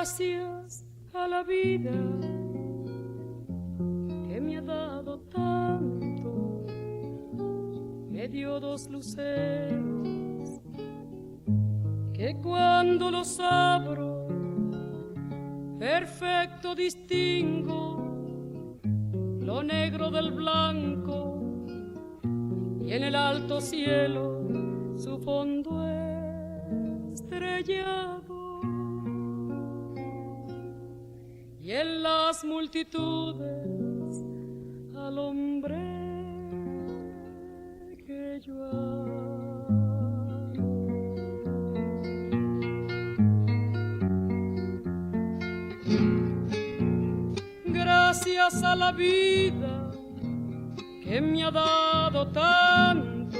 Gracias a la vida que me ha dado tanto, me dio dos luceros que cuando los abro perfecto distingo lo negro del blanco y en el alto cielo su fondo estrellado. Y en las multitudes al hombre que yo amo. Gracias a la vida que me ha dado tanto,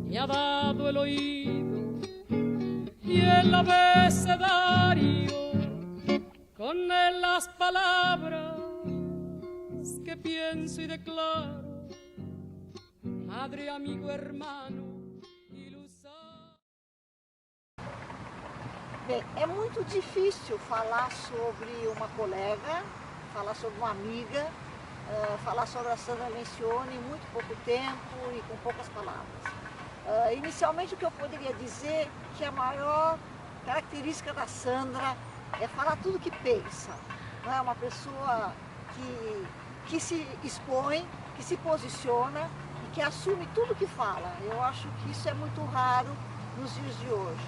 me ha dado el oído y el abecedario, con él las palabras que pienso y declaro, madre, amigo, hermano e luz. Bem, é muito difícil falar sobre uma colega, falar sobre uma amiga, falar sobre a Sandra Lencioni em muito pouco tempo e com poucas palavras. Inicialmente, o que eu poderia dizer que a maior característica da Sandra é falar tudo que pensa. Não é uma pessoa que se expõe, que se posiciona e que assume tudo que fala. Eu acho que isso é muito raro nos dias de hoje.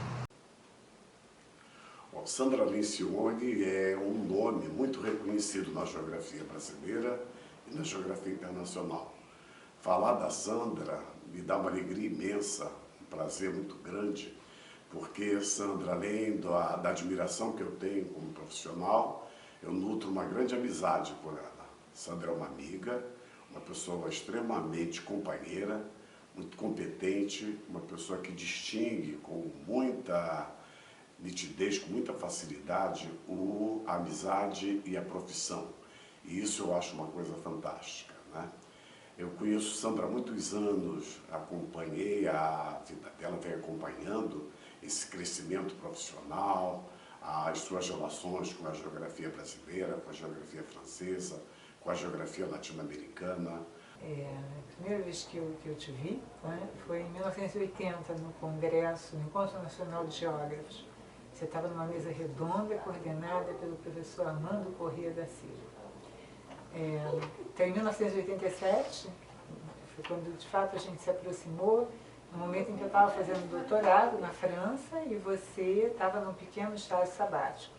Bom, Sandra Lencioni é um nome muito reconhecido na geografia brasileira e na geografia internacional. Falar da Sandra me dá uma alegria imensa, um prazer muito grande, porque Sandra, além da admiração que eu tenho como profissional, eu nutro uma grande amizade por ela. Sandra é uma amiga, uma pessoa extremamente companheira, muito competente, uma pessoa que distingue com muita nitidez, com muita facilidade, a amizade e a profissão. E isso eu acho uma coisa fantástica, né? Eu conheço Sandra há muitos anos, acompanhei a vida dela, venho acompanhando esse crescimento profissional, as suas relações com a geografia brasileira, com a geografia francesa, com a geografia latino-americana. A primeira vez que eu te vi, né, foi em 1980, no Congresso, no Encontro Nacional de Geógrafos. Você estava numa mesa redonda, coordenada pelo professor Armando Corrêa da Silva. Então, em 1987, foi quando de fato a gente se aproximou, no momento em que eu estava fazendo doutorado na França e você estava num pequeno estágio sabático.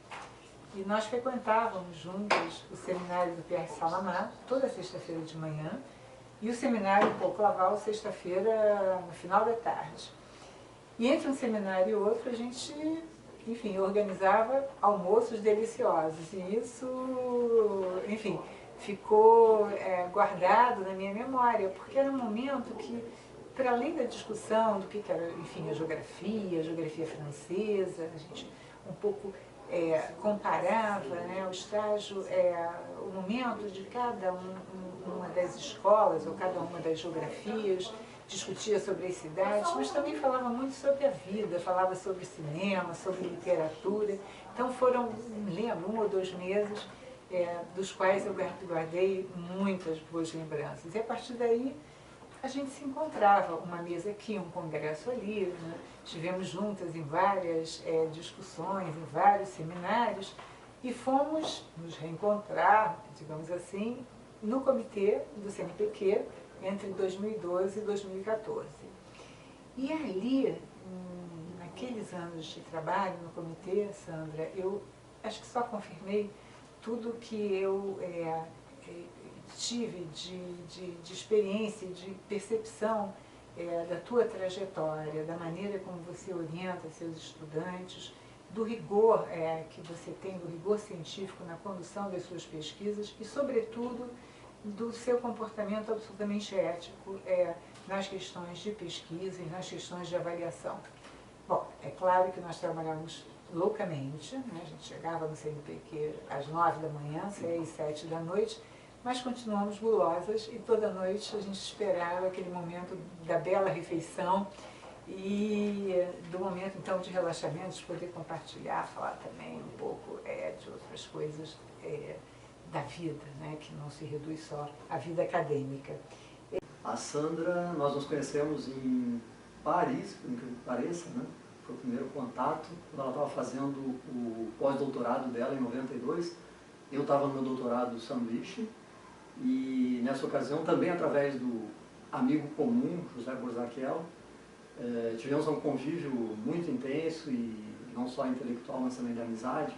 E nós frequentávamos juntos o seminário do Pierre Salamá, toda sexta-feira de manhã, e o seminário Paul Claval, sexta-feira, no final da tarde. E entre um seminário e outro, a gente, enfim, organizava almoços deliciosos. E isso, enfim, ficou guardado na minha memória, porque era um momento que, para além da discussão do que era, enfim, a geografia francesa, a gente um pouco comparava, né, o estágio, o momento de cada uma das escolas ou cada uma das geografias, discutia sobre as cidades, mas também falava muito sobre a vida, falava sobre cinema, sobre literatura. Então foram, me lembro, 1 ou 2 meses dos quais eu guardei muitas boas lembranças. E a partir daí a gente se encontrava, uma mesa aqui, um congresso ali, né? Estivemos juntas em várias discussões, em vários seminários, e fomos nos reencontrar, digamos assim, no comitê do CNPq entre 2012 e 2014. E ali, naqueles anos de trabalho no comitê, Sandra, eu acho que só confirmei tudo que eu tive de experiência, de percepção da tua trajetória, da maneira como você orienta seus estudantes, do rigor que você tem, do rigor científico na condução das suas pesquisas e, sobretudo, do seu comportamento absolutamente ético nas questões de pesquisa e nas questões de avaliação. Bom, é claro que nós trabalhamos loucamente, né? A gente chegava no CNPq às 9 da manhã, 6, 7 da noite, mas continuamos gulosas e toda noite a gente esperava aquele momento da bela refeição E do momento, então, de relaxamento, de poder compartilhar, falar também um pouco de outras coisas da vida, né, que não se reduz só à vida acadêmica. A Sandra, nós nos conhecemos em Paris, por incrível que pareça, né? Foi o primeiro contato, quando ela estava fazendo o pós-doutorado dela em 92. Eu estava no meu doutorado no sanduíche, e nessa ocasião, também através do amigo comum, José Borzaquiel, tivemos um convívio muito intenso, e não só intelectual, mas também de amizade.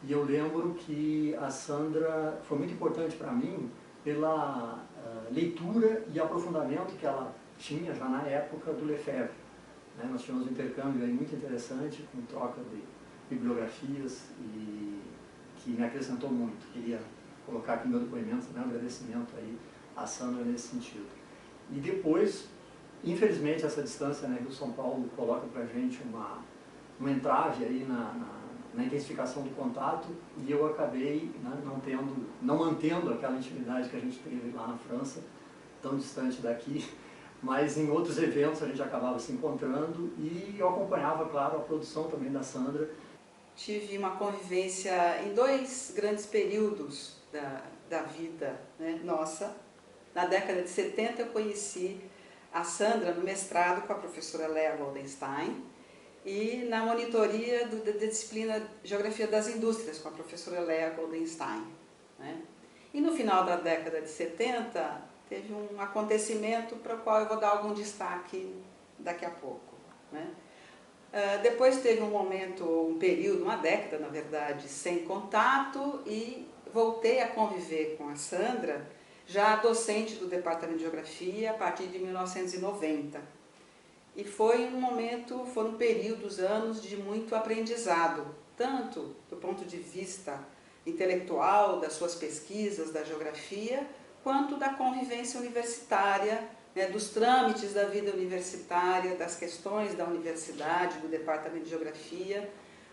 E eu lembro que a Sandra foi muito importante para mim pela leitura e aprofundamento que ela tinha já na época do Lefebvre. Né? Nós tivemos um intercâmbio aí muito interessante, com troca de bibliografias, e que me acrescentou muito. Queria colocar aqui no meu depoimento, né, um agradecimento aí à Sandra nesse sentido. E depois, infelizmente, essa distância, né, Rio-São Paulo coloca para a gente uma entrave aí na intensificação do contato, e eu acabei, né, não mantendo aquela intimidade que a gente teve lá na França, tão distante daqui, mas em outros eventos a gente acabava se encontrando, e eu acompanhava, claro, a produção também da Sandra. Tive uma convivência em 2 grandes períodos da vida, né, nossa. Na década de 70 eu conheci a Sandra no mestrado com a professora Lea Goldenstein, e na monitoria da disciplina Geografia das Indústrias com a professora Lea Goldenstein. Né? E no final da década de 70 teve um acontecimento para o qual eu vou dar algum destaque daqui a pouco. Né? Depois teve um período, uma década na verdade, sem contato, e voltei a conviver com a Sandra, já docente do Departamento de Geografia, a partir de 1990. E foram períodos, anos de muito aprendizado, tanto do ponto de vista intelectual, das suas pesquisas, da geografia, quanto da convivência universitária, né, dos trâmites da vida universitária, das questões da universidade, do Departamento de Geografia,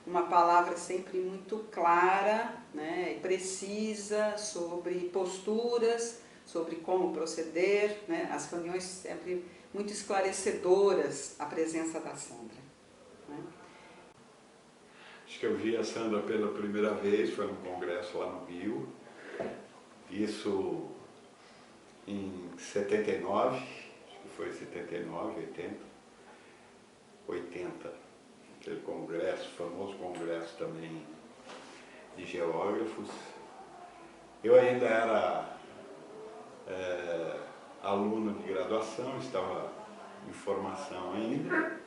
uma palavra sempre muito clara, né, e precisa sobre posturas, sobre como proceder, né, as reuniões sempre muito esclarecedoras, a presença da Sandra. Né? Acho que eu vi a Sandra pela primeira vez, foi num congresso lá no Rio, isso em 79, acho que foi 79, 80, aquele congresso, famoso congresso também de geógrafos. Eu ainda era aluno de graduação, estava em formação ainda,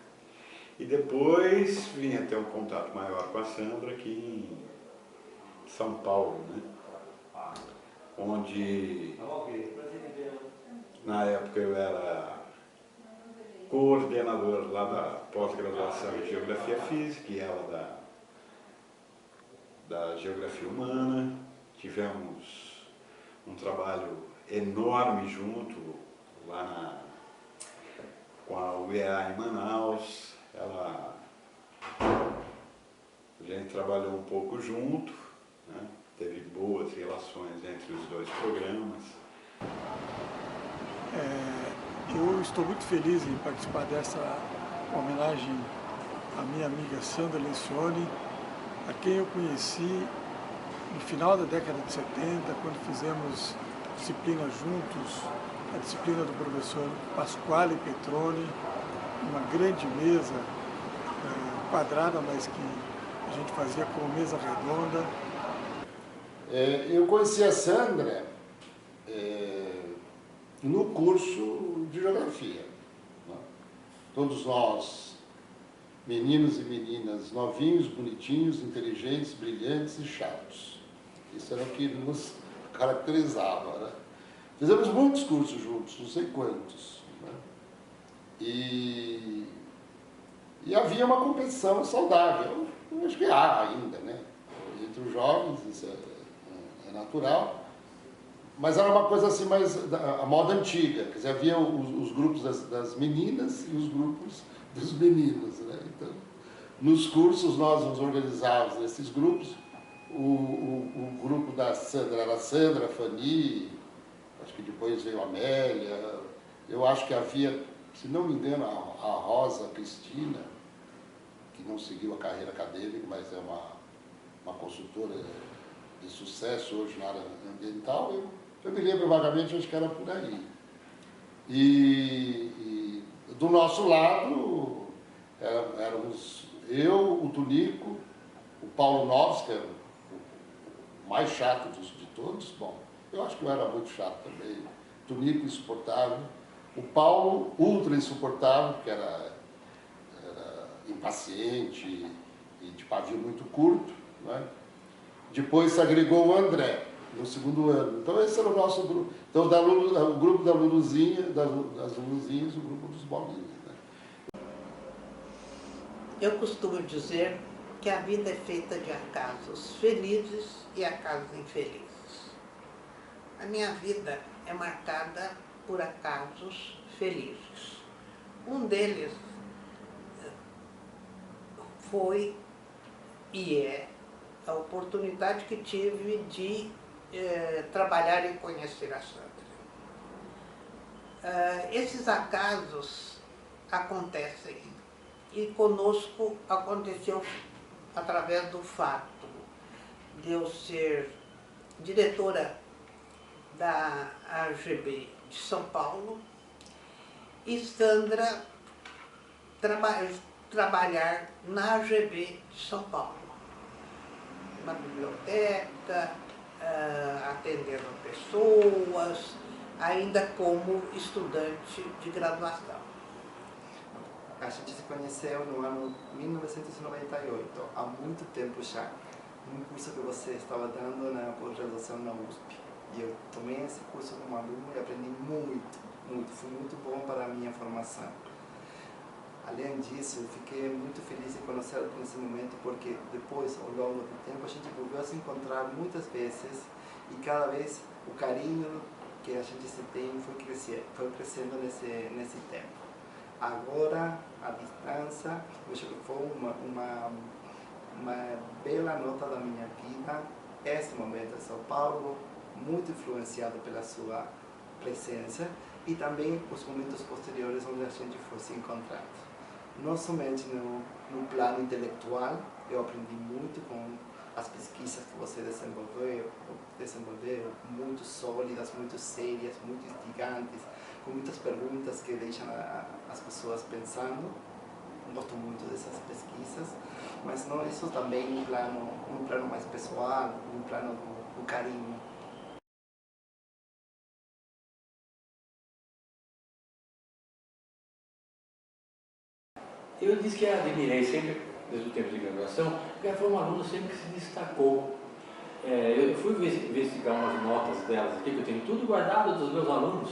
e depois vim a ter um contato maior com a Sandra aqui em São Paulo, né? Onde na época eu era coordenador lá da pós-graduação em Geografia Física, e ela da Geografia Humana. Tivemos um trabalho enorme junto lá com a UEA em Manaus. A gente trabalhou um pouco junto, né? Teve boas relações entre os 2 programas. Eu estou muito feliz em participar dessa homenagem à minha amiga Sandra Lencioni, a quem eu conheci no final da década de 70, quando fizemos disciplina juntos, a disciplina do professor Pasquale Petroni, uma grande mesa quadrada, mas que a gente fazia como mesa redonda. Eu conheci a Sandra no curso de Geografia. Né? Todos nós, meninos e meninas, novinhos, bonitinhos, inteligentes, brilhantes e chatos. Isso era o que nos caracterizava. Né? Fizemos muitos cursos juntos, não sei quantos. Né? E havia uma competição saudável, eu acho que há ainda, né? Entre os jovens, isso é natural, mas era uma coisa assim mais a moda antiga, quer dizer, havia os grupos das meninas e os grupos dos meninos. Né? Então, nos cursos nós nos organizávamos nesses grupos. O grupo da Sandra era a Sandra, a Fanny, acho que depois veio a Amélia. Eu acho que havia se não me engano, a Rosa Cristina, que não seguiu a carreira acadêmica, mas é uma consultora de sucesso hoje na área ambiental, eu me lembro vagamente, acho que era por aí. E do nosso lado, éramos eu, o Tunico, o Paulo Noves, que era o mais chato de todos. Bom, eu acho que eu era muito chato também. Tunico, insuportável. O Paulo, ultra insuportável, porque era impaciente e de pavio muito curto, né? Depois se agregou o André, no segundo ano. Então esse era o nosso grupo. Então o grupo da Luluzinha, das Luluzinhas, o grupo dos Bolinhas. Né? Eu costumo dizer que a vida é feita de acasos felizes e acasos infelizes. A minha vida é marcada por acasos felizes. Um deles foi e é a oportunidade que tive de trabalhar e conhecer a Sandra. Esses acasos acontecem e conosco aconteceu através do fato de eu ser diretora da AGB de São Paulo e Sandra trabalhar na AGB de São Paulo, na biblioteca, atendendo pessoas, ainda como estudante de graduação. A gente se conheceu no ano 1998, há muito tempo já, num curso que você estava dando na pós-graduação na USP. E eu tomei esse curso como aluno e aprendi muito, muito. Foi muito bom para a minha formação. Além disso, eu fiquei muito feliz em conhecer nesse momento, porque depois, ao longo do tempo, a gente voltou a se encontrar muitas vezes e cada vez o carinho que a gente se tem foi crescendo nesse tempo. Agora, a distância, eu acho que foi uma bela nota da minha vida, esse momento em São Paulo, muito influenciado pela sua presença e também os momentos posteriores onde a gente foi se encontrando. Não somente no plano intelectual, eu aprendi muito com as pesquisas que você desenvolveu, muito sólidas, muito sérias, muito instigantes, com muitas perguntas que deixam as pessoas pensando. Gosto muito dessas pesquisas, mas não isso também no plano mais pessoal, no plano do carinho. Eu disse que a admirei sempre, desde o tempo de graduação, porque ela foi uma aluna sempre que se destacou. Eu fui investigar umas notas delas aqui, que eu tenho tudo guardado dos meus alunos.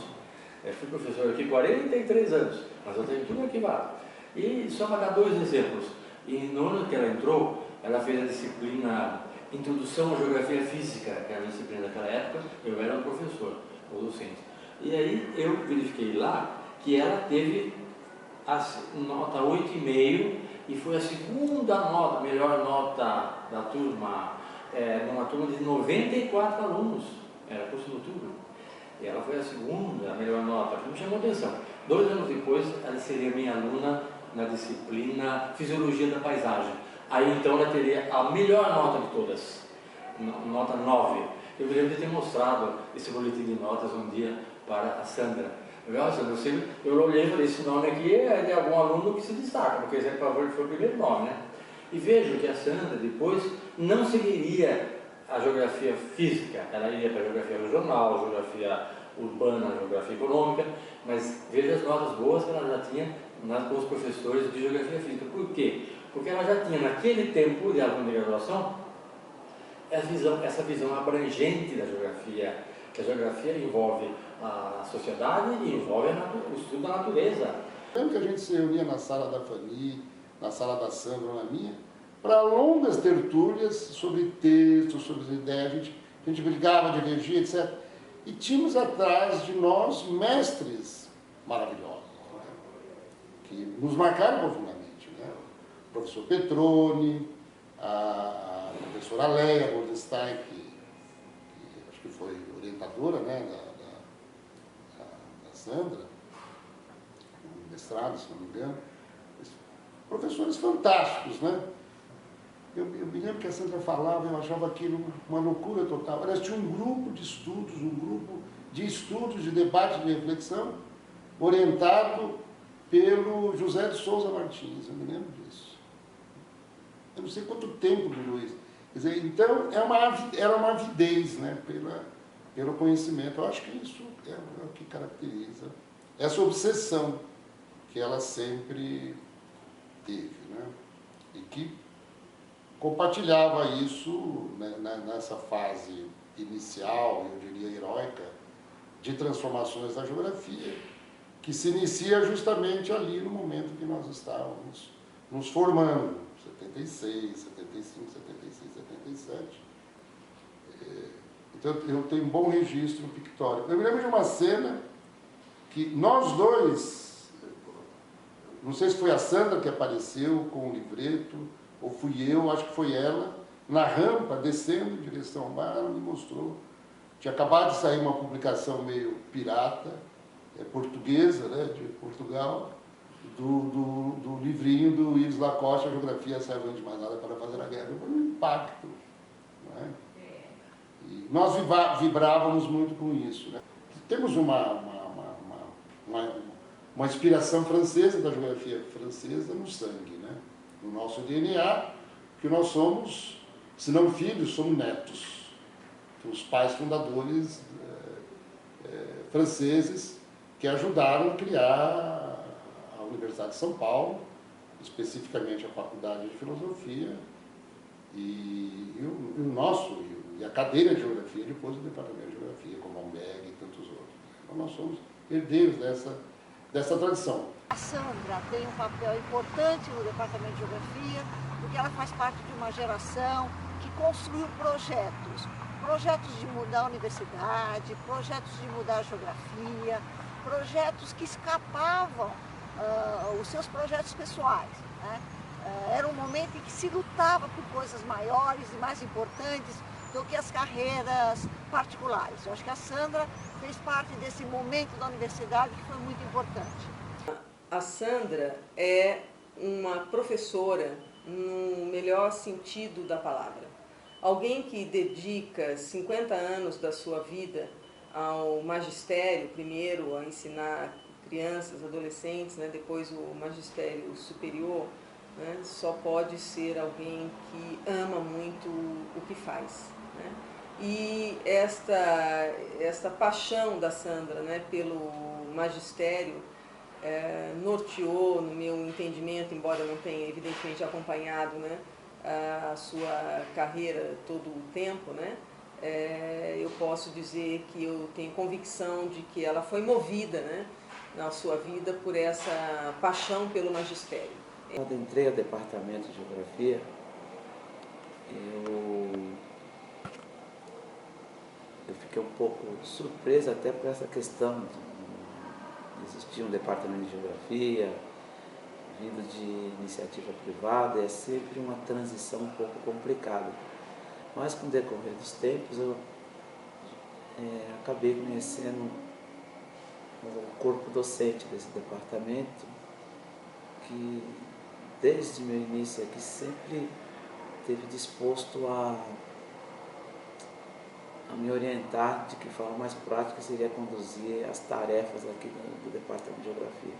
Fui professor aqui 43 anos, mas eu tenho tudo arquivado. E só para dar dois exemplos. No ano que ela entrou, ela fez a disciplina Introdução à Geografia Física, que era a disciplina daquela época, eu era um professor, ou docente. E aí eu verifiquei lá que ela teve a nota 8,5 e foi a segunda nota, melhor nota da turma, numa turma de 94 alunos, era curso noturno. E ela foi a segunda, a melhor nota, que me chamou a atenção. 2 anos depois, ela seria minha aluna na disciplina Fisiologia da Paisagem. Aí então ela teria a melhor nota de todas, nota 9. Eu me lembro de ter mostrado esse boletim de notas um dia para a Sandra. Eu olhei e falei, esse nome aqui é de algum aluno que se destaca, porque esse foi o primeiro nome, né? E vejo que a Sandra depois não seguiria a geografia física, ela iria para a geografia regional, geografia urbana, geografia econômica, mas veja as notas boas que ela já tinha com os professores de geografia física. Por quê? Porque ela já tinha, naquele tempo de aluno de graduação, essa visão abrangente da geografia, que a geografia envolve a sociedade e envolve o estudo da natureza. Lembro que a gente se reunia na sala da Fanny, na sala da Sandra, na minha, para longas tertúlias sobre textos, sobre ideias, a gente brigava, divergia, etc. E tínhamos atrás de nós mestres maravilhosos, né? Que nos marcaram profundamente. Né? O professor Petroni, a professora Leia Goldenstein, que acho que foi orientadora, né, da Sandra, mestrado, se não me engano. Professores fantásticos, né? Eu me lembro que a Sandra falava, eu achava aquilo uma loucura total. Aliás, tinha um grupo de estudos, de debate, de reflexão, orientado pelo José de Souza Martins, eu me lembro disso. Eu não sei quanto tempo durou isso. Quer dizer, então, era uma avidez, né, pelo conhecimento. Eu acho que isso é o que caracteriza essa obsessão que ela sempre teve, né, e que compartilhava isso, né, nessa fase inicial, eu diria heróica, de transformações da geografia, que se inicia justamente ali no momento que nós estávamos nos formando, 76, 75, 76, 77. Então eu tenho um bom registro pictórico. Eu me lembro de uma cena que nós dois, não sei se foi a Sandra que apareceu com o livreto, ou fui eu, acho que foi ela, na rampa, descendo em direção ao mar, ela me mostrou. Tinha acabado de sair uma publicação meio pirata, portuguesa, né, de Portugal, do livrinho do Yves Lacoste, A Geografia Serve antes de mais nada para fazer a guerra. Foi um impacto. Não é? E nós vibrávamos muito com isso. Né? Temos uma inspiração francesa, da geografia francesa, no sangue, né? No nosso DNA, que nós somos, se não filhos, somos netos. Os pais fundadores franceses que ajudaram a criar a Universidade de São Paulo, especificamente a Faculdade de Filosofia, e a cadeira de Geografia, depois o Departamento de Geografia, como a UMEG e tantos outros. Então nós somos herdeiros dessa tradição. A Sandra tem um papel importante no Departamento de Geografia, porque ela faz parte de uma geração que construiu projetos de mudar a universidade, projetos de mudar a geografia, projetos que escapavam os seus projetos pessoais. Né? Era um momento em que se lutava por coisas maiores e mais importantes do que as carreiras particulares. Eu acho que a Sandra fez parte desse momento da universidade que foi muito importante. A Sandra é uma professora no melhor sentido da palavra. Alguém que dedica 50 anos da sua vida ao magistério, primeiro a ensinar crianças, adolescentes, né, depois o magistério superior, né, só pode ser alguém que ama muito o que faz. Né? E esta paixão da Sandra, né, pelo magistério norteou, no meu entendimento, embora eu não tenha evidentemente acompanhado, né, a sua carreira todo o tempo, né, eu posso dizer que eu tenho convicção de que ela foi movida, né, na sua vida por essa paixão pelo magistério. Quando entrei ao Departamento de Geografia, eu fiquei um pouco surpresa até por essa questão de existir um Departamento de Geografia, vindo de iniciativa privada, é sempre uma transição um pouco complicada. Mas com o decorrer dos tempos eu acabei conhecendo o corpo docente desse departamento, que desde meu início aqui sempre esteve disposto a me orientar de que forma mais prática seria conduzir as tarefas aqui do Departamento de Geografia.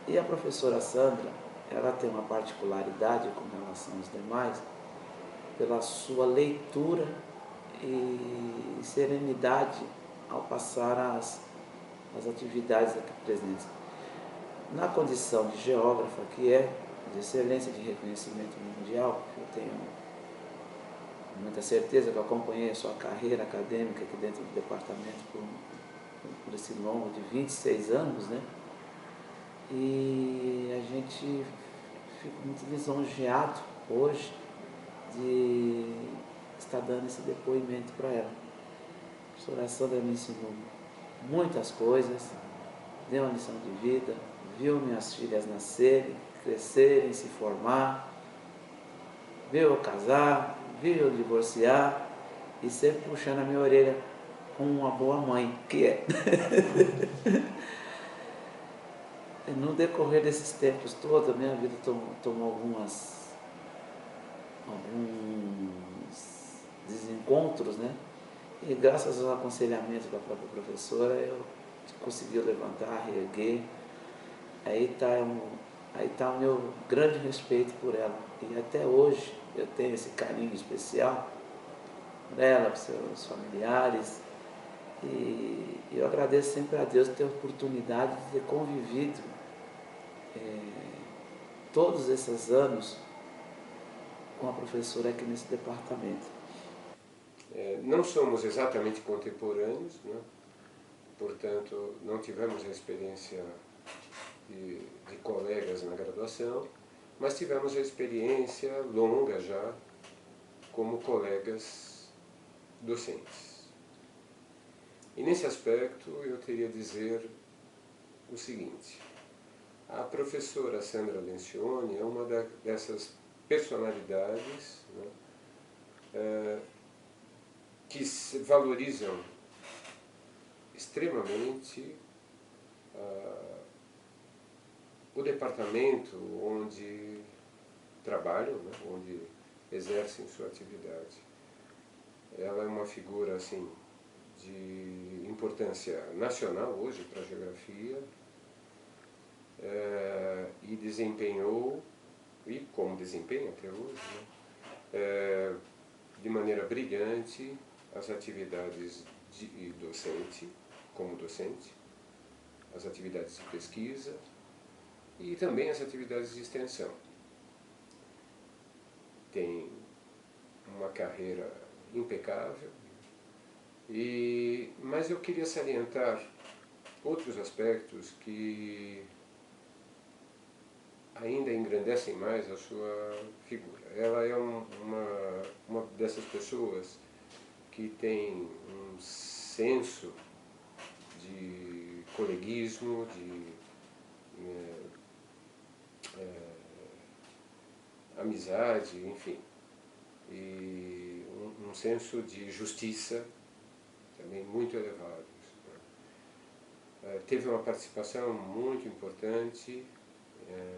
E a professora Sandra, ela tem uma particularidade com relação aos demais, pela sua leitura e serenidade ao passar as atividades aqui presentes. Na condição de geógrafa, que é de excelência de reconhecimento mundial, eu tenho muita certeza que eu acompanhei a sua carreira acadêmica aqui dentro do departamento por esse longo de 26 anos, né? E a gente fica muito lisonjeado hoje de estar dando esse depoimento para ela. A professora Sandra me ensinou muitas coisas, deu uma lição de vida, viu minhas filhas nascerem, crescerem, se formar, viu eu casar, viu eu divorciar e sempre puxando a minha orelha como uma boa mãe, que é. no decorrer desses tempos todos, a minha vida tomou alguns desencontros, né? E graças aos aconselhamentos da própria professora, eu consegui levantar, reerguer. Aí está o meu grande respeito por ela. E até hoje eu tenho esse carinho especial por ela, por seus familiares. E eu agradeço sempre a Deus ter a oportunidade de ter convivido todos esses anos com a professora aqui nesse departamento. Não somos exatamente contemporâneos, né? Portanto, não tivemos a experiência de colegas na graduação, mas tivemos a experiência longa já como colegas docentes. E nesse aspecto eu teria a dizer o seguinte: a professora Sandra Lencioni é uma dessas personalidades, né, que valorizam extremamente o departamento onde trabalham, né, onde exercem sua atividade. Ela é uma figura assim de importância nacional hoje para a geografia, e desempenhou, e como desempenha até hoje, né, de maneira brilhante as atividades como docente, as atividades de pesquisa e também as atividades de extensão. Tem uma carreira impecável, mas eu queria salientar outros aspectos que ainda engrandecem mais a sua figura. Ela é uma dessas pessoas que tem um senso de coleguismo, de amizade, enfim, e um senso de justiça também muito elevado. Teve uma participação muito importante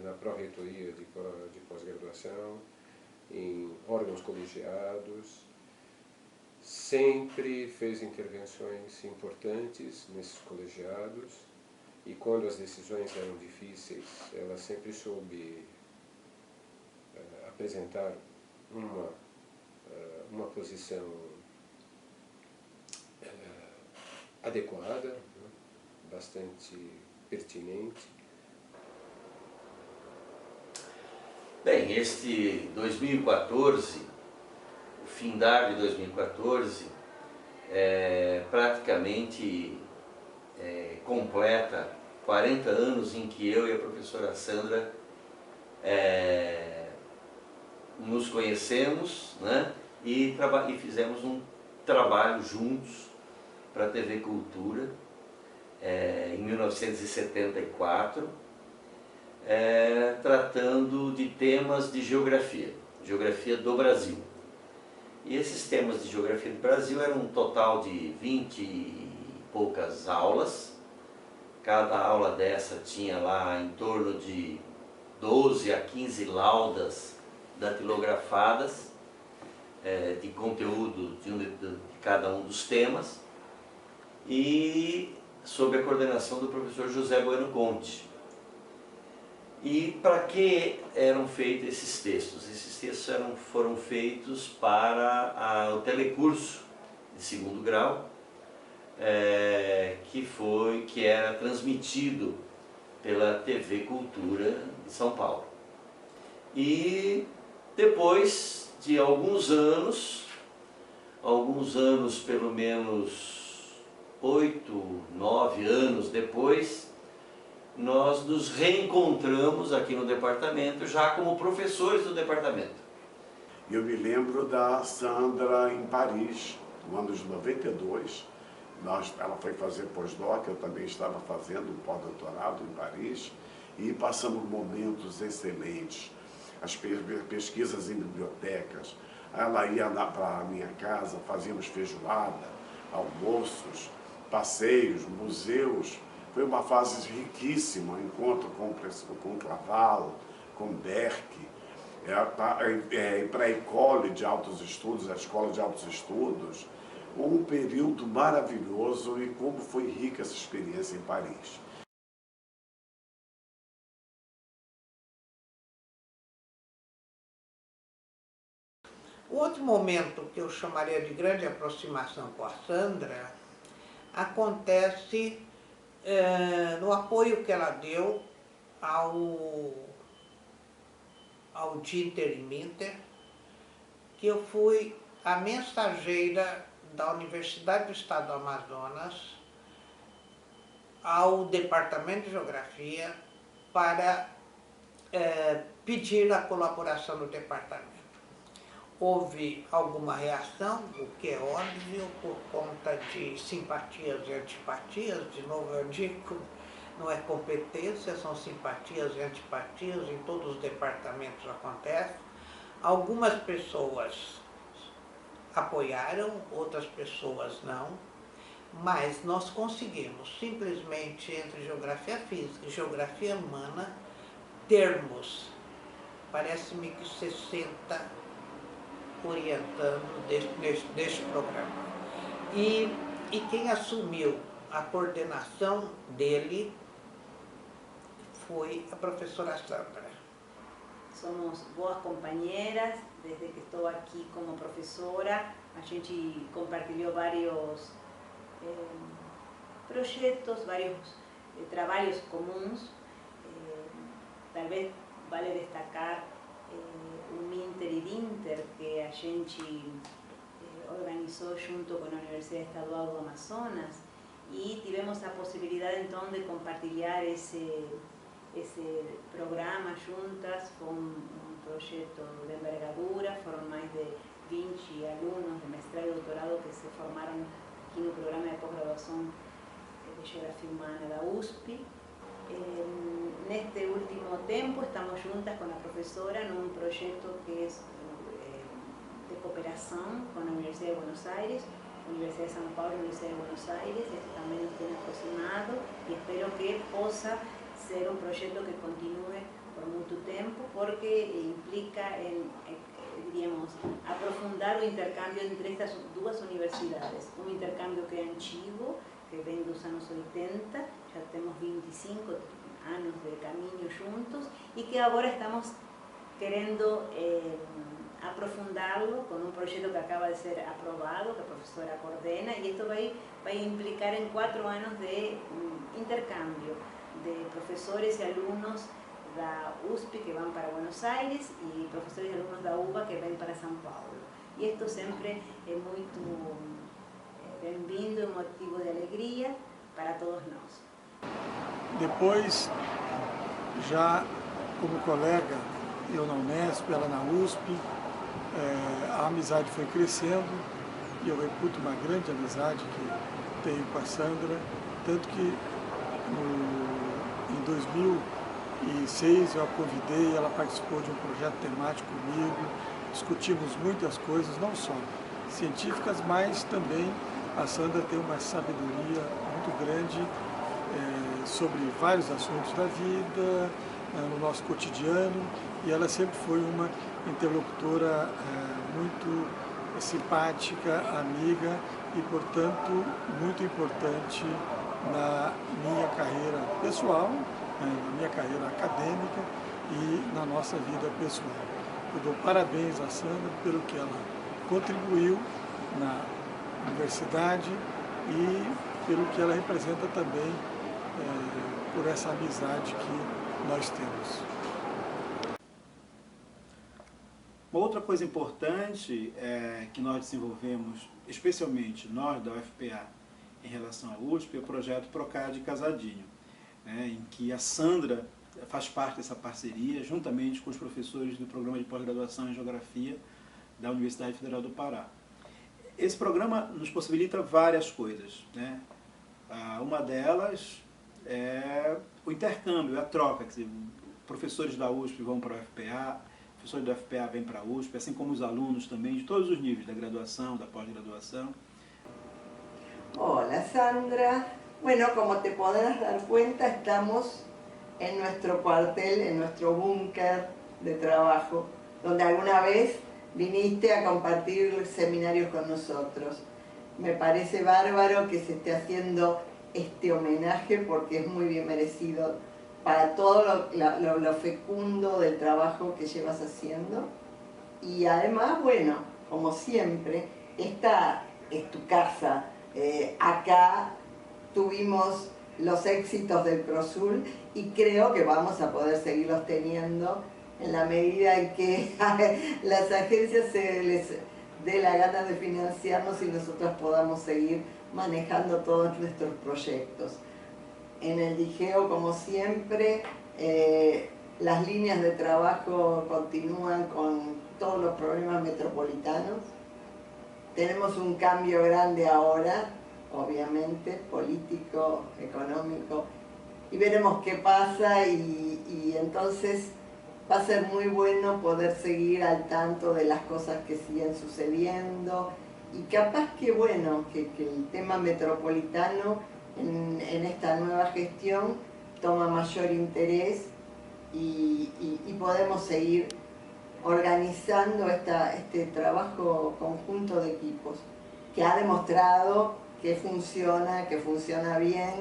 na pró-reitoria de pós-graduação, em órgãos colegiados, sempre fez intervenções importantes nesses colegiados, e quando as decisões eram difíceis, ela sempre soube apresentar uma posição adequada, né, bastante pertinente. Bem, este 2014, o findar de 2014, praticamente completa 40 anos em que eu e a professora Sandra nos conhecemos, né, e fizemos um trabalho juntos para a TV Cultura em 1974, tratando de temas de geografia do Brasil. E esses temas de geografia do Brasil eram um total de 20 e poucas aulas. Cada aula dessa tinha lá em torno de 12 a 15 laudas datilografadas de conteúdo de cada um dos temas, e sob a coordenação do professor José Bueno Conte. E para que eram feitos esses textos? Esses textos foram feitos para o telecurso de segundo grau, que era transmitido pela TV Cultura de São Paulo. E depois de alguns anos, pelo menos 8, 9 anos depois, nós nos reencontramos aqui no departamento, já como professores do departamento. Eu me lembro da Sandra em Paris, no ano de 92. Ela foi fazer pós-doc, eu também estava fazendo um pós-doutorado em Paris, e passamos momentos excelentes. As pesquisas em bibliotecas. Ela ia para a minha casa, fazíamos feijoada, almoços, passeios, museus. Foi uma fase riquíssima, encontro com Clavalo, com Berck, para a École de Altos Estudos, a Escola de Altos Estudos, um período maravilhoso e como foi rica essa experiência em Paris. O outro momento que eu chamaria de grande aproximação com a Sandra acontece no apoio que ela deu ao Dia Inter-Minter, que eu fui a mensageira da Universidade do Estado do Amazonas ao Departamento de Geografia para pedir a colaboração do departamento. Houve alguma reação, o que é óbvio, por conta de simpatias e antipatias. De novo eu digo, não é competência, são simpatias e antipatias, em todos os departamentos acontece. Algumas pessoas apoiaram, outras pessoas não, mas nós conseguimos, simplesmente entre geografia física e geografia humana, termos, parece-me que 60 orientando deste programa. E quem assumiu a coordenação dele foi a professora Sandra. Somos boas companheiras, desde que estou aqui como professora. A gente compartilhou vários projetos, vários trabalhos comuns. Talvez vale destacar o Minter e Dinter, que a gente organizou junto com a Universidade Estadual do Amazonas, e tivemos a possibilidade então de compartilhar esse programa juntas. Foi um projeto de envergadura, foram mais de 20 alunos de mestrado e doutorado que se formaram aqui no programa de pós-graduação de Geografia Humana da USP. Neste último tempo estamos juntas com a professora num projeto que é de cooperação com a Universidade de Buenos Aires, Universidade de São Paulo e Universidade de Buenos Aires. Este também nos tem aproximado e espero que possa ser um projeto que continue por muito tempo, porque implica diríamos, aprofundar o intercâmbio entre estas duas universidades. Um intercâmbio que é antigo, que vem dos anos 80, já temos 25 anos de caminho juntos, e que agora estamos querendo aprofundá-lo com um projeto que acaba de ser aprovado, que a professora coordena, e isto vai implicar em 4 anos de intercâmbio de professores e alunos da USP que vão para Buenos Aires e professores e alunos da UBA que vêm para São Paulo. E isto sempre é muito bem-vindo e motivo de alegria para todos nós. Depois, já como colega, eu na Unesp, ela na USP, a amizade foi crescendo e eu reputo uma grande amizade que tenho com a Sandra, tanto que em 2006 eu a convidei, ela participou de um projeto temático comigo, discutimos muitas coisas, não só científicas, mas também a Sandra tem uma sabedoria muito grande sobre vários assuntos da vida, no nosso cotidiano, e ela sempre foi uma interlocutora muito simpática, amiga e, portanto, muito importante na minha carreira pessoal, na minha carreira acadêmica e na nossa vida pessoal. Eu dou parabéns à Sandra pelo que ela contribuiu na universidade e pelo que ela representa também por essa amizade que nós temos. Uma outra coisa importante que nós desenvolvemos, especialmente nós da UFPA, em relação à USP, é o projeto Procad Casadinho, em que a Sandra faz parte dessa parceria, juntamente com os professores do programa de pós-graduação em Geografia da Universidade Federal do Pará. Esse programa nos possibilita várias coisas, uma delas é o intercâmbio, a troca, quer dizer, professores da USP vão para a UFPA, professores da UFPA vêm para a USP, assim como os alunos também, de todos os níveis, da graduação, da pós-graduação. Hola Sandra, Bueno, como te podrás dar cuenta, estamos en nuestro cuartel, en nuestro búnker de trabajo, donde alguna vez viniste a compartir seminarios con nosotros. Me parece bárbaro que se esté haciendo este homenaje porque es muy bien merecido para todo lo fecundo del trabajo que llevas haciendo. Y además, bueno, como siempre, esta es tu casa. Acá tuvimos los éxitos del ProSur y creo que vamos a poder seguirlos teniendo en la medida en que las agencias se les dé la gana de financiarnos y nosotros podamos seguir manejando todos nuestros proyectos. En el DIGEO, como siempre, las líneas de trabajo continúan con todos los problemas metropolitanos. Tenemos un cambio grande ahora, obviamente, político, económico, y veremos qué pasa y entonces va a ser muy bueno poder seguir al tanto de las cosas que siguen sucediendo y capaz que, bueno, que el tema metropolitano en esta nueva gestión toma mayor interés y podemos seguir organizando este trabajo conjunto de equipos que ha demostrado que funciona bien,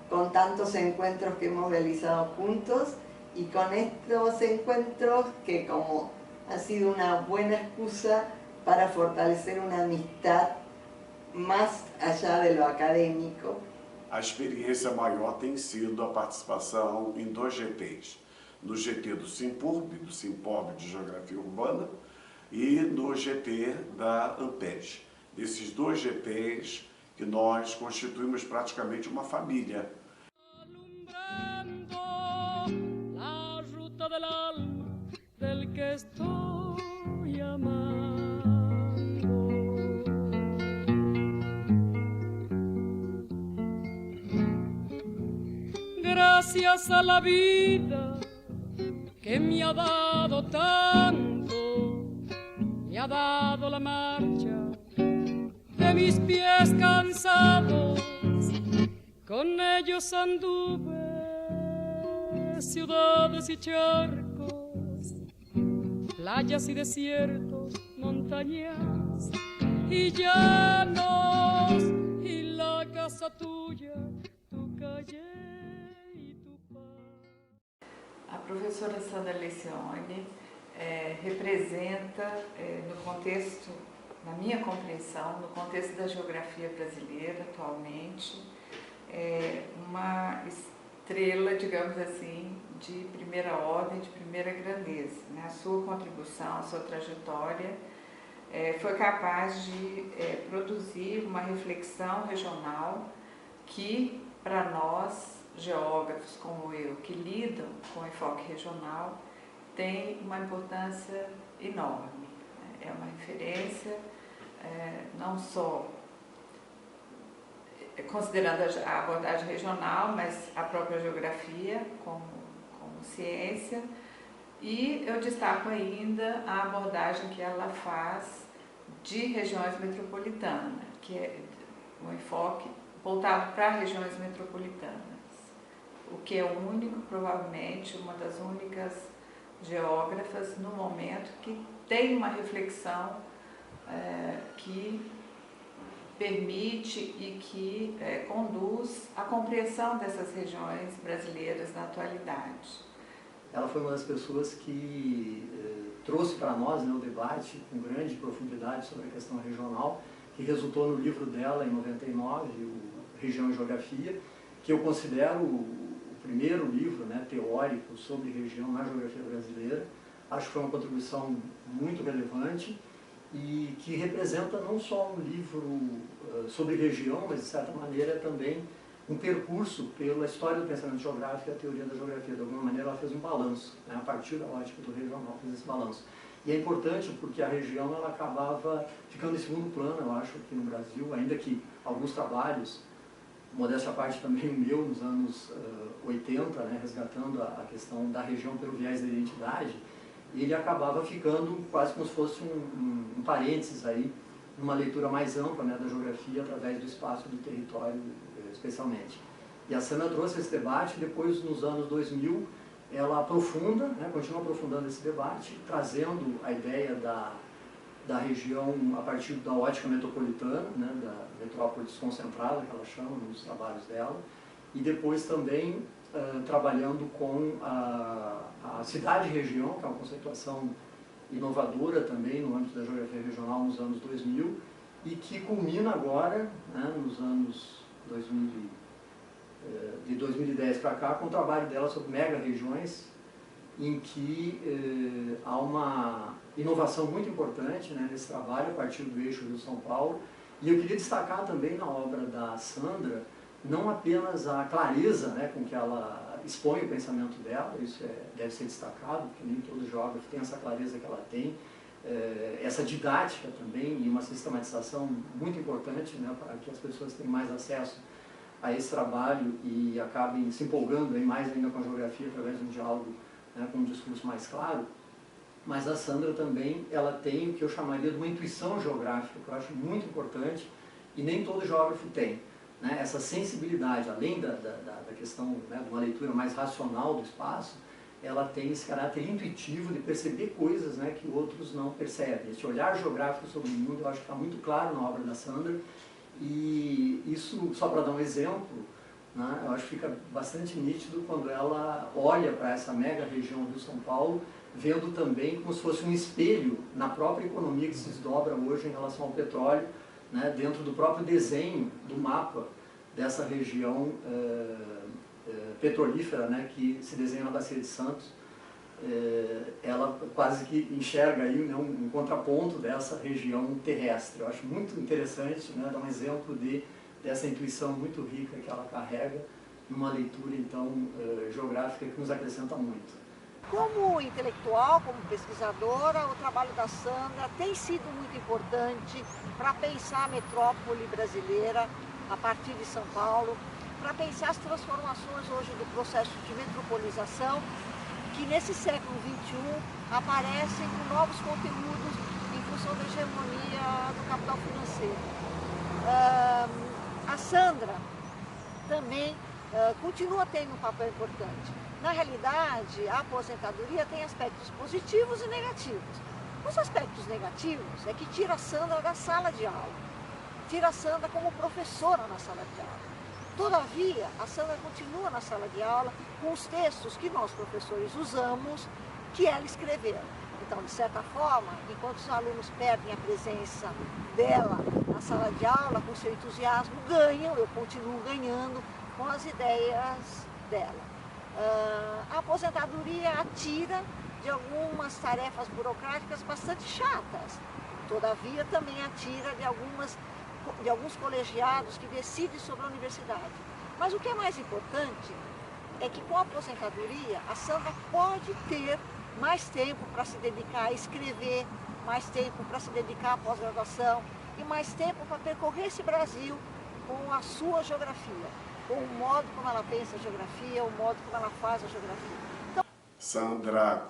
con tantos encuentros que hemos realizado juntos y con estos encuentros que como ha sido una buena excusa para fortalecer una amistad más allá de lo académico. A experiência maior tem sido a participação em 2 GTs. No GT do Simpurb, do Simpob de Geografia Urbana, e no GT da Ampeg. Desses 2 GTs que nós constituímos praticamente uma família. La ruta del alma del que estoy amando. Gracias a la vida que me ha dado tanto, me ha dado la marcha de mis pies cansados, con ellos anduve ciudades y charcos, playas y desiertos, montañas y llanos, y la casa tuya, tu calle y tu paz. A professora Sandra Lencioni representa, no contexto, na minha compreensão, no contexto da geografia brasileira atualmente, uma estrela, digamos assim, de primeira ordem, de primeira grandeza. A sua contribuição, a sua trajetória foi capaz de produzir uma reflexão regional que, para nós, geógrafos como eu, que lidam com enfoque regional, tem uma importância enorme. É uma referência, não só considerando a abordagem regional, mas a própria geografia como ciência, e eu destaco ainda a abordagem que ela faz de regiões metropolitanas, que é um enfoque voltado para regiões metropolitanas, o que é único, provavelmente uma das únicas geógrafas no momento que tem uma reflexão que permite e que conduz à compreensão dessas regiões brasileiras na atualidade. Ela foi uma das pessoas que trouxe para nós, né, o debate com grande profundidade sobre a questão regional, que resultou no livro dela, em 99, o Região e Geografia, que eu considero o primeiro livro, né, teórico sobre região na geografia brasileira. Acho que foi uma contribuição muito relevante e que representa não só um livro sobre região, mas de certa maneira também um percurso pela história do pensamento geográfico e a teoria da geografia. De alguma maneira ela fez um balanço, né, a partir da ótica do regional, fez esse balanço. E é importante porque a região ela acabava ficando em segundo plano, eu acho, aqui no Brasil, ainda que alguns trabalhos, modéstia à parte também o meu, nos anos 80, né, resgatando a questão da região pelo viés da identidade, ele acabava ficando quase como se fosse um parênteses aí, numa leitura mais ampla, né, da geografia através do espaço e do território, especialmente. E a Sandra trouxe esse debate, depois nos anos 2000 ela aprofunda, né, continua aprofundando esse debate, trazendo a ideia da região a partir da ótica metropolitana, né, da metrópole desconcentrada, que ela chama nos trabalhos dela, e depois também trabalhando com a cidade-região, que é uma conceituação inovadora também no âmbito da geografia regional nos anos 2000, e que culmina agora, né, nos anos 2000, de 2010 para cá, com o trabalho dela sobre mega-regiões, em que há uma inovação muito importante, né, nesse trabalho, a partir do eixo Rio-São Paulo. E eu queria destacar também na obra da Sandra, não apenas a clareza, né, com que ela expõe o pensamento dela, isso deve ser destacado, porque nem todo geógrafo tem essa clareza que ela tem, essa didática também e uma sistematização muito importante, né, para que as pessoas tenham mais acesso a esse trabalho e acabem se empolgando mais ainda com a geografia através de um diálogo, né, com um discurso mais claro. Mas a Sandra também, ela tem o que eu chamaria de uma intuição geográfica, que eu acho muito importante e nem todo geógrafo tem, né? Essa sensibilidade, além da questão, né, de uma leitura mais racional do espaço, ela tem esse caráter intuitivo de perceber coisas, né, que outros não percebem. Esse olhar geográfico sobre o mundo eu acho que está muito claro na obra da Sandra. E isso, só para dar um exemplo, né, eu acho que fica bastante nítido quando ela olha para essa mega região do São Paulo, vendo também como se fosse um espelho na própria economia que se desdobra hoje em relação ao petróleo, né, dentro do próprio desenho do mapa dessa região petrolífera, né, que se desenha na Bacia de Santos. Ela quase que enxerga aí, né, um contraponto dessa região terrestre. Eu acho muito interessante, né, dar um exemplo dessa intuição muito rica que ela carrega numa leitura, então, geográfica que nos acrescenta muito. Como intelectual, como pesquisadora, o trabalho da Sandra tem sido muito importante para pensar a metrópole brasileira a partir de São Paulo, para pensar as transformações hoje do processo de metropolização, que nesse século XXI aparecem com novos conteúdos em função da hegemonia do capital financeiro. A Sandra também continua tendo um papel importante. Na realidade, a aposentadoria tem aspectos positivos e negativos. Os aspectos negativos é que tira a Sandra da sala de aula, tira a Sandra como professora na sala de aula. Todavia, a Sandra continua na sala de aula com os textos que nós, professores, usamos, que ela escreveu. Então, de certa forma, enquanto os alunos perdem a presença dela na sala de aula, com seu entusiasmo, ganham, eu continuo ganhando com as ideias dela. A aposentadoria a tira de algumas tarefas burocráticas bastante chatas. Todavia, também a tira de alguns colegiados que decidem sobre a universidade. Mas o que é mais importante é que com a aposentadoria a Sandra pode ter mais tempo para se dedicar a escrever, mais tempo para se dedicar à pós-graduação e mais tempo para percorrer esse Brasil com a sua geografia, com o modo como ela pensa a geografia, o modo como ela faz a geografia. Então, Sandra,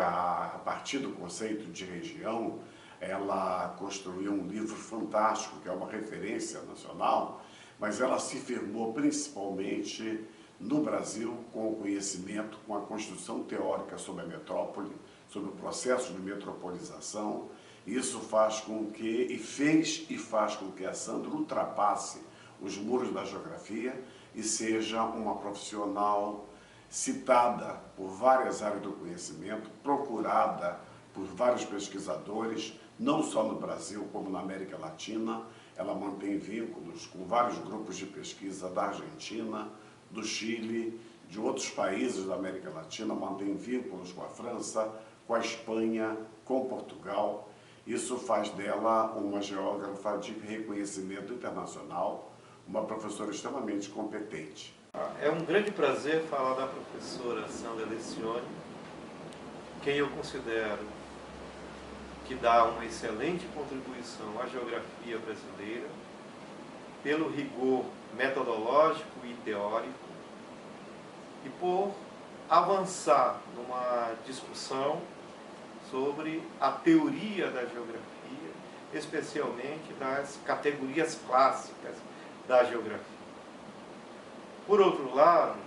a partir do conceito de região, ela construiu um livro fantástico, que é uma referência nacional, mas ela se firmou principalmente no Brasil com o conhecimento, com a construção teórica sobre a metrópole, sobre o processo de metropolização. Isso faz com que, e faz com que a Sandra ultrapasse os muros da geografia e seja uma profissional citada por várias áreas do conhecimento, procurada por vários pesquisadores, não só no Brasil, como na América Latina. Ela mantém vínculos com vários grupos de pesquisa da Argentina, do Chile, de outros países da América Latina, mantém vínculos com a França, com a Espanha, com Portugal. Isso faz dela uma geógrafa de reconhecimento internacional, uma professora extremamente competente. É um grande prazer falar da professora Sandra Lencioni, quem eu considero que dá uma excelente contribuição à geografia brasileira, pelo rigor metodológico e teórico, e por avançar numa discussão sobre a teoria da geografia, especialmente das categorias clássicas da geografia. Por outro lado,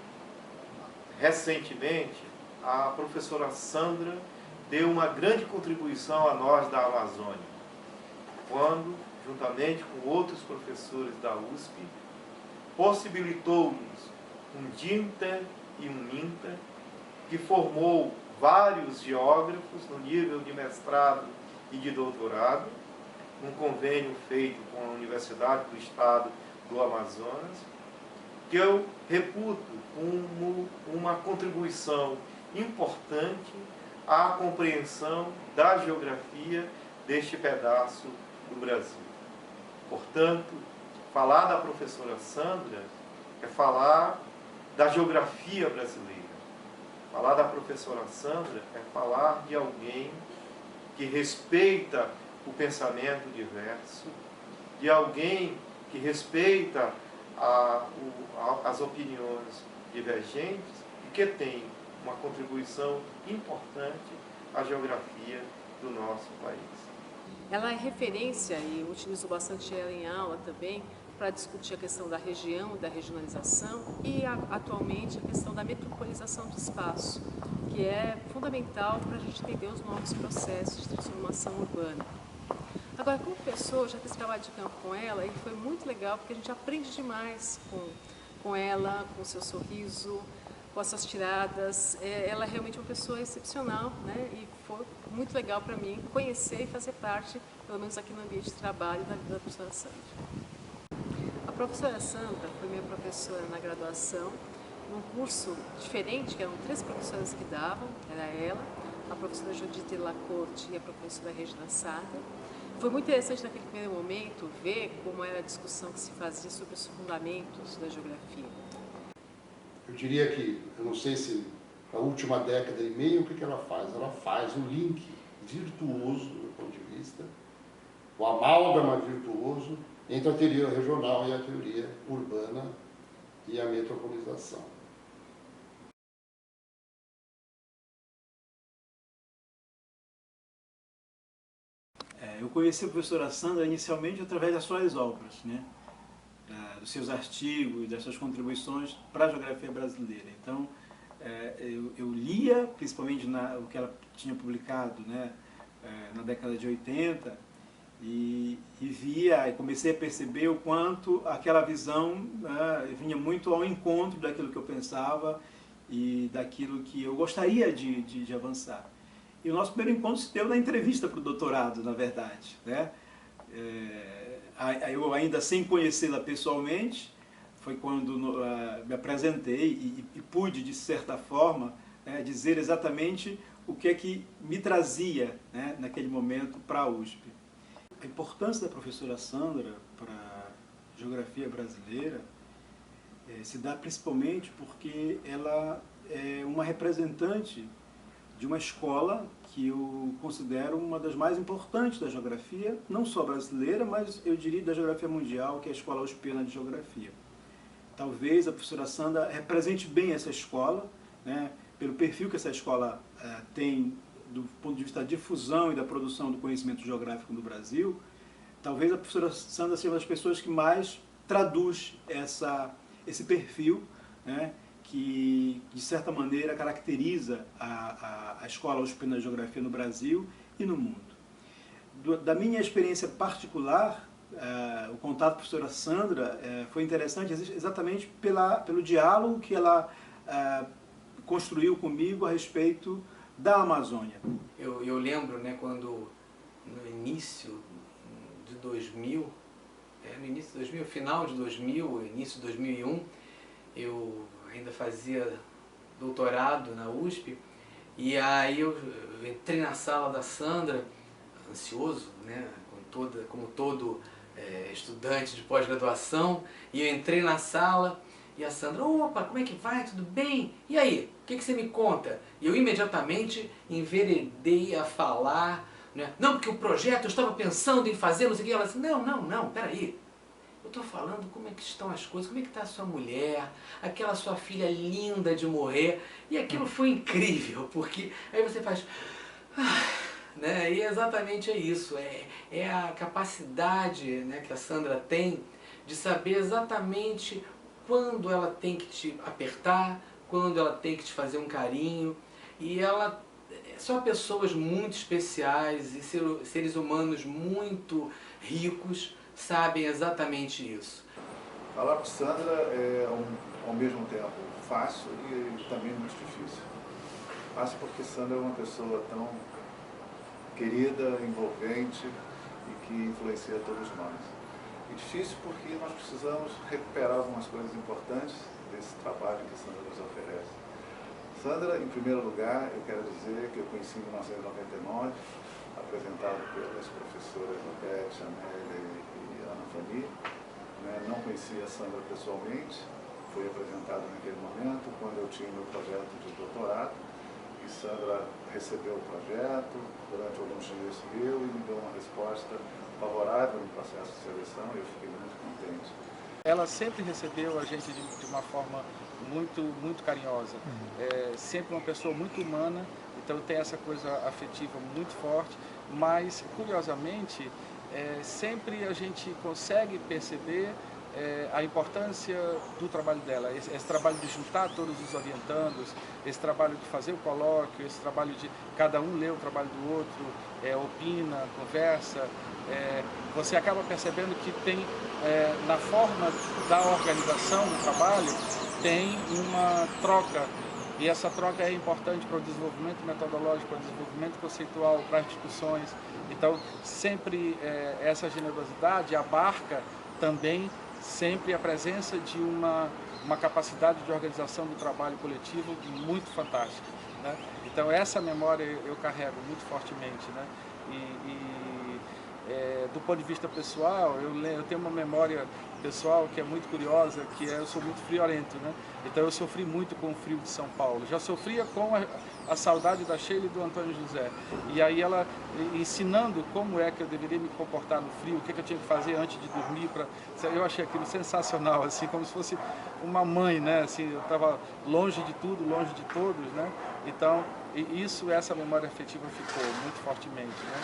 recentemente, a professora Sandra deu uma grande contribuição a nós da Amazônia, quando, juntamente com outros professores da USP, possibilitou-nos um DINTER e um INTER, que formou vários geógrafos no nível de mestrado e de doutorado, um convênio feito com a Universidade do Estado do Amazonas, que eu reputo como uma contribuição importante à compreensão da geografia deste pedaço do Brasil. Portanto, falar da professora Sandra é falar da geografia brasileira. Falar da professora Sandra é falar de alguém que respeita o pensamento diverso, de alguém que respeita as opiniões divergentes e que tem uma contribuição importante à geografia do nosso país. Ela é referência, e eu utilizo bastante ela em aula também, para discutir a questão da região, da regionalização e, atualmente, a questão da metropolização do espaço, que é fundamental para a gente entender os novos processos de transformação urbana. Agora, como pessoa, eu já fiz trabalho de campo com ela e foi muito legal porque a gente aprende demais com ela, com o seu sorriso, com as suas tiradas. Ela é realmente uma pessoa excepcional, né? E foi muito legal para mim conhecer e fazer parte, pelo menos aqui no ambiente de trabalho, da professora Sandra. A professora Sandra foi minha professora na graduação, num curso diferente, que eram 3 professoras que davam, era ela, a professora Judith Lacorte e a professora Regina Sada. Foi muito interessante naquele primeiro momento ver como era a discussão que se fazia sobre os fundamentos da geografia. Eu diria que, eu não sei se na última década e meia, o que ela faz? Ela faz um link virtuoso, do meu ponto de vista, o amálgama virtuoso entre a teoria regional e a teoria urbana e a metropolização. Eu conheci a professora Sandra inicialmente através das suas obras, né? Dos seus artigos, das suas contribuições para a geografia brasileira. Então, eu lia, principalmente o que ela tinha publicado, né, na década de 80, e via, e comecei a perceber o quanto aquela visão vinha muito ao encontro daquilo que eu pensava e daquilo que eu gostaria de avançar. E o nosso primeiro encontro se deu na entrevista para o doutorado, na verdade, né? Eu ainda sem conhecê-la pessoalmente, foi quando me apresentei e pude, de certa forma, dizer exatamente o que é que me trazia, né, naquele momento para a USP. A importância da professora Sandra para a geografia brasileira se dá principalmente porque ela é uma representante de uma escola que eu considero uma das mais importantes da geografia, não só brasileira, mas eu diria da geografia mundial, que é a Escola USPiana de Geografia. Talvez a professora Sandra represente bem essa escola, né, pelo perfil que essa escola tem do ponto de vista da difusão e da produção do conhecimento geográfico no Brasil. Talvez a professora Sandra seja uma das pessoas que mais traduz esse perfil, né, que, de certa maneira, caracteriza a Escola USPiana de Geografia no Brasil e no mundo. Da minha experiência particular, o contato com a professora Sandra foi interessante exatamente pelo diálogo que ela construiu comigo a respeito da Amazônia. Eu lembro, né, quando no início de 2000, final de 2000, início de 2001, eu ainda fazia doutorado na USP, e aí eu entrei na sala da Sandra, ansioso, né, como todo estudante de pós-graduação, e eu entrei na sala e a Sandra, opa, como é que vai, tudo bem? E aí, o que você me conta? E eu imediatamente enveredei a falar, né, não, porque o projeto eu estava pensando em fazer, não sei o que, ela disse, não, peraí. Eu estou falando como é que estão as coisas, como é que está a sua mulher, aquela sua filha linda de morrer. E aquilo foi incrível, porque aí você faz... né? E exatamente é isso, é a capacidade, né, que a Sandra tem de saber exatamente quando ela tem que te apertar, quando ela tem que te fazer um carinho. E ela são pessoas muito especiais e seres humanos muito ricos, sabem exatamente isso. Falar com Sandra é ao mesmo tempo fácil e também muito difícil. Fácil porque Sandra é uma pessoa tão querida, envolvente e que influencia todos nós. E difícil porque nós precisamos recuperar algumas coisas importantes desse trabalho que Sandra nos oferece. Sandra, em primeiro lugar, eu quero dizer que eu conheci em 1999, apresentado pelas professoras Beth, Amélia e Ana Fani. Não conhecia a Sandra pessoalmente, foi apresentado naquele momento, quando eu tinha meu projeto de doutorado, e Sandra recebeu o projeto, durante alguns dias leu e me deu uma resposta favorável no processo de seleção, e eu fiquei muito contente. Ela sempre recebeu a gente de uma forma muito carinhosa, sempre uma pessoa muito humana, então tem essa coisa afetiva muito forte, mas curiosamente sempre a gente consegue perceber a importância do trabalho dela, esse trabalho de juntar todos os orientandos, esse trabalho de fazer o colóquio, esse trabalho de cada um ler o trabalho do outro, opina, conversa. Você acaba percebendo que tem, na forma da organização do trabalho, tem uma troca, e essa troca é importante para o desenvolvimento metodológico, para o desenvolvimento conceitual, para as discussões. Então, sempre essa generosidade abarca também sempre a presença de uma capacidade de organização do trabalho coletivo muito fantástica, né? Então, essa memória eu carrego muito fortemente, né? Do ponto de vista pessoal, eu tenho uma memória pessoal que é muito curiosa, que eu sou muito friorento, né? Então eu sofri muito com o frio de São Paulo. Já sofria com a saudade da Sheila e do Antônio José. E aí ela ensinando como é que eu deveria me comportar no frio, o que eu tinha que fazer antes de dormir. Eu achei aquilo sensacional, assim, como se fosse uma mãe, né? Assim, eu estava longe de tudo, longe de todos, né? Então, essa memória afetiva ficou muito fortemente, né?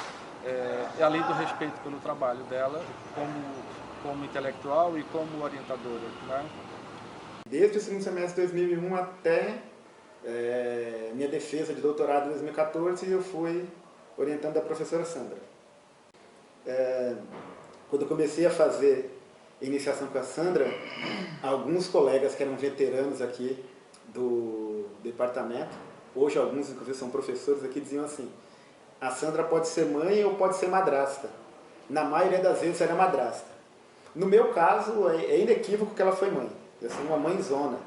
Além do respeito pelo trabalho dela como intelectual e como orientadora, né? Desde o segundo semestre de 2001 até minha defesa de doutorado em 2014, eu fui orientando a professora Sandra. Quando eu comecei a fazer iniciação com a Sandra, alguns colegas que eram veteranos aqui do departamento, hoje alguns inclusive são professores aqui, diziam assim: a Sandra pode ser mãe ou pode ser madrasta. Na maioria das vezes era madrasta. No meu caso, é inequívoco que ela foi mãe. Eu sou uma mãezona.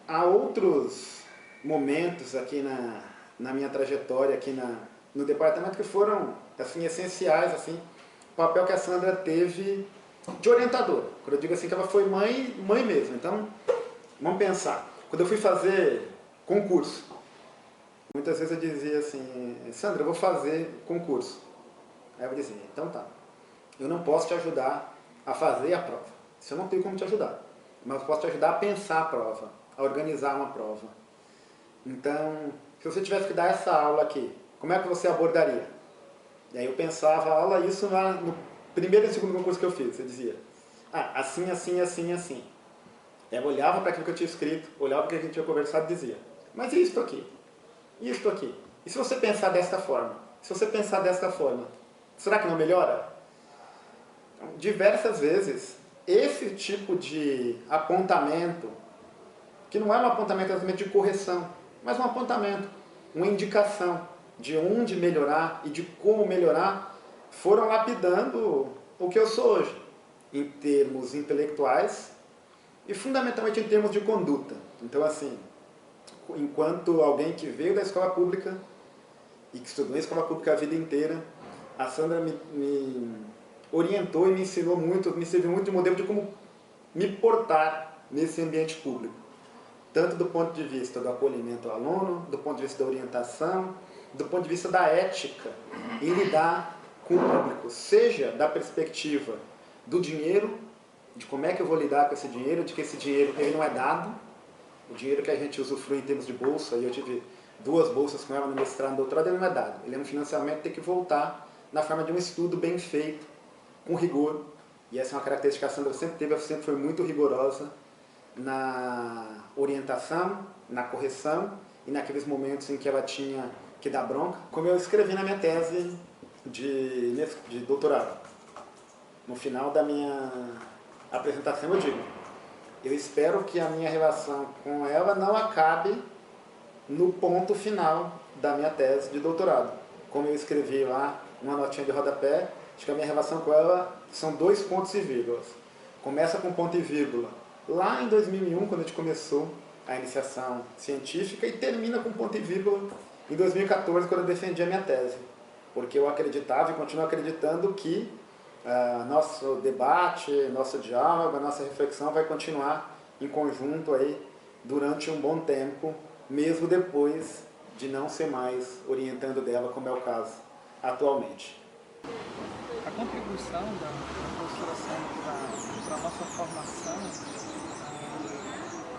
Há outros momentos aqui na minha trajetória, aqui no departamento, que foram assim, essenciais, assim, o papel que a Sandra teve de orientadora. Quando eu digo assim que ela foi mãe mesmo. Então, vamos pensar. Quando eu fui fazer concurso, muitas vezes eu dizia assim: Sandra, eu vou fazer concurso. Aí eu dizia: então tá, eu não posso te ajudar a fazer a prova. Isso eu não tenho como te ajudar. Mas eu posso te ajudar a pensar a prova, a organizar uma prova. Então, se você tivesse que dar essa aula aqui, como é que você abordaria? E aí eu pensava a aula, isso no primeiro e segundo concurso que eu fiz. Eu dizia: assim, assim, assim, assim. Eu olhava para aquilo que eu tinha escrito, olhava para aquilo que a gente tinha conversado e dizia: mas e isto aqui? E isto aqui? E se você pensar desta forma? Se você pensar desta forma, será que não melhora? Então, diversas vezes, esse tipo de apontamento, que não é um apontamento exatamente de correção, mas um apontamento, uma indicação de onde melhorar e de como melhorar, foram lapidando o que eu sou hoje, em termos intelectuais e fundamentalmente em termos de conduta. Então, assim, enquanto alguém que veio da escola pública e que estudou na escola pública a vida inteira, a Sandra me orientou e me ensinou muito, me serviu muito de modelo de como me portar nesse ambiente público. Tanto do ponto de vista do acolhimento ao aluno, do ponto de vista da orientação, do ponto de vista da ética em lidar com o público, seja da perspectiva do dinheiro, de como é que eu vou lidar com esse dinheiro, de que esse dinheiro ele não é dado, o dinheiro que a gente usufrui em termos de bolsa, e eu tive 2 bolsas com ela no mestrado e no doutorado, ele não é dado, ele é um financiamento que tem que voltar na forma de um estudo bem feito, com rigor, e essa é uma característica que a Sandra sempre teve, ela sempre foi muito rigorosa na orientação, na correção e naqueles momentos em que ela tinha que dar bronca, como eu escrevi na minha tese de doutorado. No final da minha apresentação eu digo, eu espero que a minha relação com ela não acabe no ponto final da minha tese de doutorado. Como eu escrevi lá, uma notinha de rodapé, acho que a minha relação com ela são 2 pontos e vírgulas. Começa com ponto e vírgula lá em 2001, quando a gente começou a iniciação científica, e termina com ponto e vírgula em 2014, quando eu defendi a minha tese. Porque eu acreditava e continuo acreditando que nosso debate, nosso diálogo, a nossa reflexão vai continuar em conjunto aí durante um bom tempo, mesmo depois de não ser mais orientando dela, como é o caso atualmente. A contribuição da professora Sandra para a nossa formação,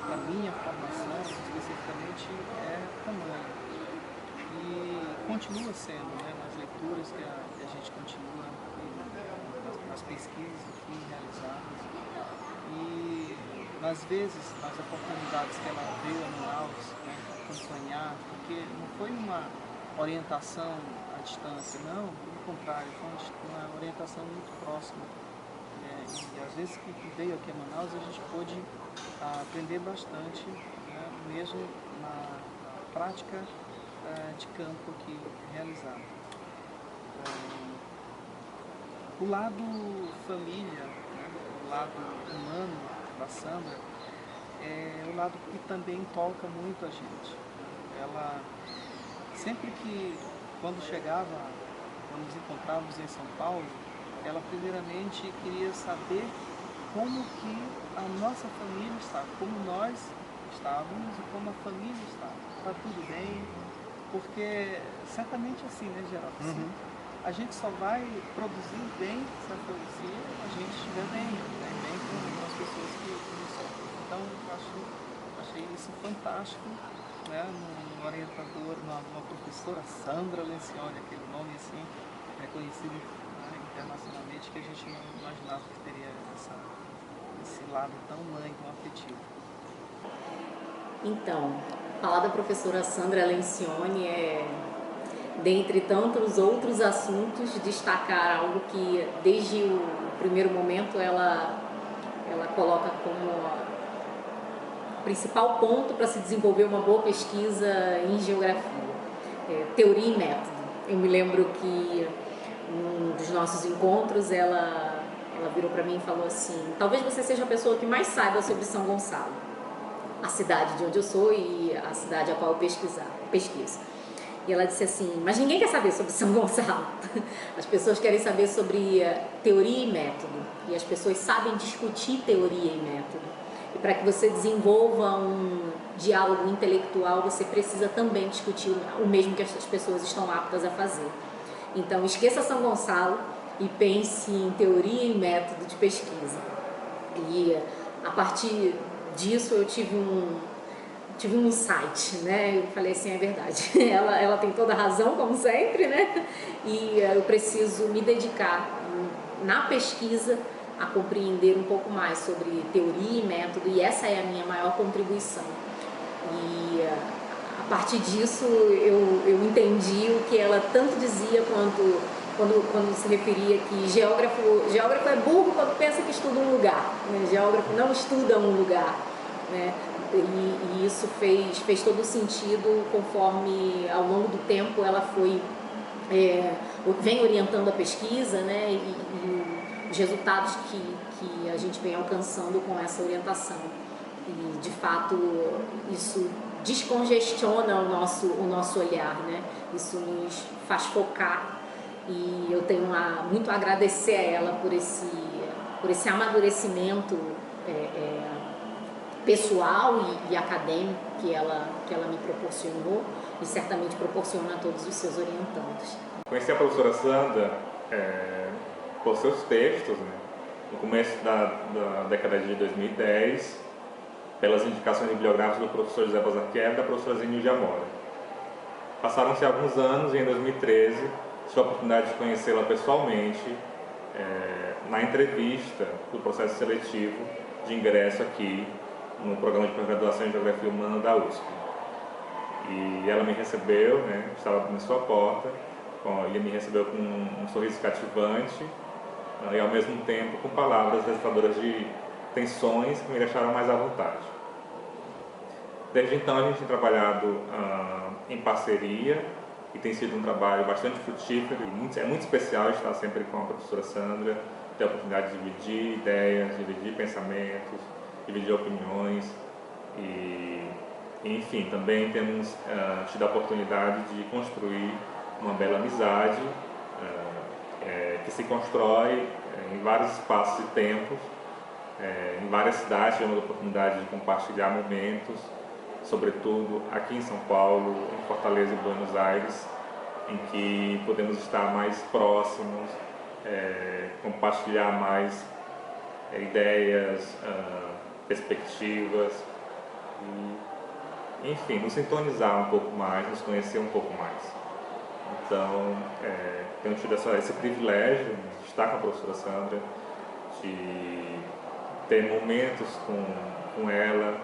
para a minha formação especificamente, é tamanho. E continua sendo, né, nas leituras que a gente continua, nas pesquisas aqui realizadas. E nas vezes, nas oportunidades que ela veio a Manaus, né, acompanhar, porque não foi uma orientação à distância, não, pelo contrário, foi uma orientação muito próxima. E às vezes que veio aqui a Manaus, a gente pôde aprender bastante, né, mesmo na prática de campo aqui realizada. O lado família, né, o lado humano da Sandra, é o lado que também toca muito a gente. Ela, sempre que, quando nos encontrávamos em São Paulo, ela primeiramente queria saber como que a nossa família estava, como nós estávamos e como a família estava. Está tudo bem? Porque certamente assim, né, Geraldo? Uhum. A gente só vai produzir bem essa poesia se a gente estiver bem, né? Bem com as pessoas que nos sofrem. Então, achei isso fantástico, né? No orientador, numa professora Sandra Lencioni, aquele nome assim, reconhecido, né, internacionalmente, que a gente não imaginava que teria esse lado tão mãe, tão afetivo. Então, falar da professora Sandra Lencioni é, dentre tantos outros assuntos, destacar algo que desde o primeiro momento ela coloca como principal ponto para se desenvolver uma boa pesquisa em geografia, teoria e método. Eu me lembro que num dos nossos encontros ela virou para mim e falou assim: talvez você seja a pessoa que mais saiba sobre São Gonçalo, a cidade de onde eu sou e a cidade a qual eu pesquiso. E ela disse assim: mas ninguém quer saber sobre São Gonçalo. As pessoas querem saber sobre teoria e método. E as pessoas sabem discutir teoria e método. E para que você desenvolva um diálogo intelectual, você precisa também discutir o mesmo que as pessoas estão aptas a fazer. Então, esqueça São Gonçalo e pense em teoria e método de pesquisa. E a partir disso eu tive um insight, né? Eu falei assim, é verdade, ela tem toda a razão, como sempre, né? E eu preciso me dedicar na pesquisa a compreender um pouco mais sobre teoria e método, e essa é a minha maior contribuição. E a partir disso eu entendi o que ela tanto dizia quando se referia que geógrafo é burro quando pensa que estuda um lugar, né? Geógrafo não estuda um lugar, né? E isso fez todo sentido conforme ao longo do tempo ela vem orientando a pesquisa, né? E os resultados que a gente vem alcançando com essa orientação. E de fato isso descongestiona o nosso olhar, né? Isso nos faz focar, e eu tenho muito a agradecer a ela por esse amadurecimento pessoal e acadêmico que ela me proporcionou e certamente proporciona a todos os seus orientandos. Conheci a professora Sandra por seus textos, né, no começo da década de 2010, pelas indicações bibliográficas do professor José Bazarquev e da professora Zenilde Amora. Passaram-se alguns anos e em 2013 tive a oportunidade de conhecê-la pessoalmente na entrevista do processo seletivo de ingresso aqui no programa de pós-graduação em Geografia Humana da USP. E ela me recebeu, né, estava na sua porta, e me recebeu com um sorriso cativante e ao mesmo tempo com palavras restauradoras de tensões que me deixaram mais à vontade. Desde então a gente tem trabalhado em parceria e tem sido um trabalho bastante frutífero e é muito especial estar sempre com a professora Sandra, ter a oportunidade de dividir ideias, dividir pensamentos, dividir opiniões e enfim, também temos tido a oportunidade de construir uma bela amizade que se constrói em vários espaços e tempos, em várias cidades. Tivemos a oportunidade de compartilhar momentos, sobretudo aqui em São Paulo, em Fortaleza e Buenos Aires, em que podemos estar mais próximos, compartilhar mais ideias, perspectivas e, enfim, nos sintonizar um pouco mais, nos conhecer um pouco mais. Então, tenho tido esse privilégio de estar com a professora Sandra, de ter momentos com ela,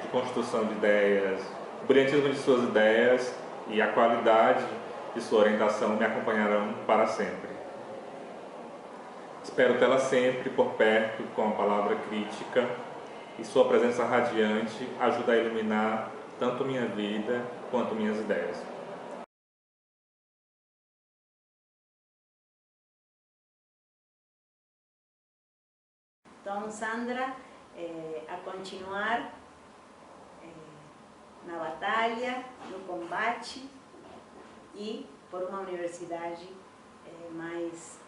de construção de ideias, o brilhantismo de suas ideias e a qualidade de sua orientação me acompanharão para sempre. Espero tê-la sempre por perto com a palavra crítica e sua presença radiante ajuda a iluminar tanto minha vida quanto minhas ideias. Então, Sandra, a continuar na batalha, no combate e por uma universidade mais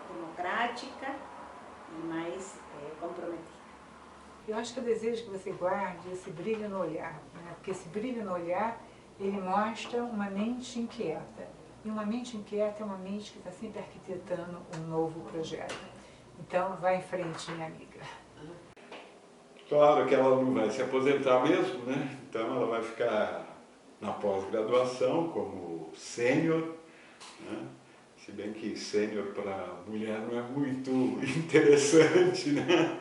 democrática e mais comprometida. Eu acho que eu desejo que você guarde esse brilho no olhar, né? Porque esse brilho no olhar, ele mostra uma mente inquieta. E uma mente inquieta é uma mente que está sempre arquitetando um novo projeto. Então, vai em frente, minha amiga. Claro que ela não vai se aposentar mesmo, né? Então ela vai ficar na pós-graduação como sênior, né? Se bem que sênior para mulher não é muito interessante, né?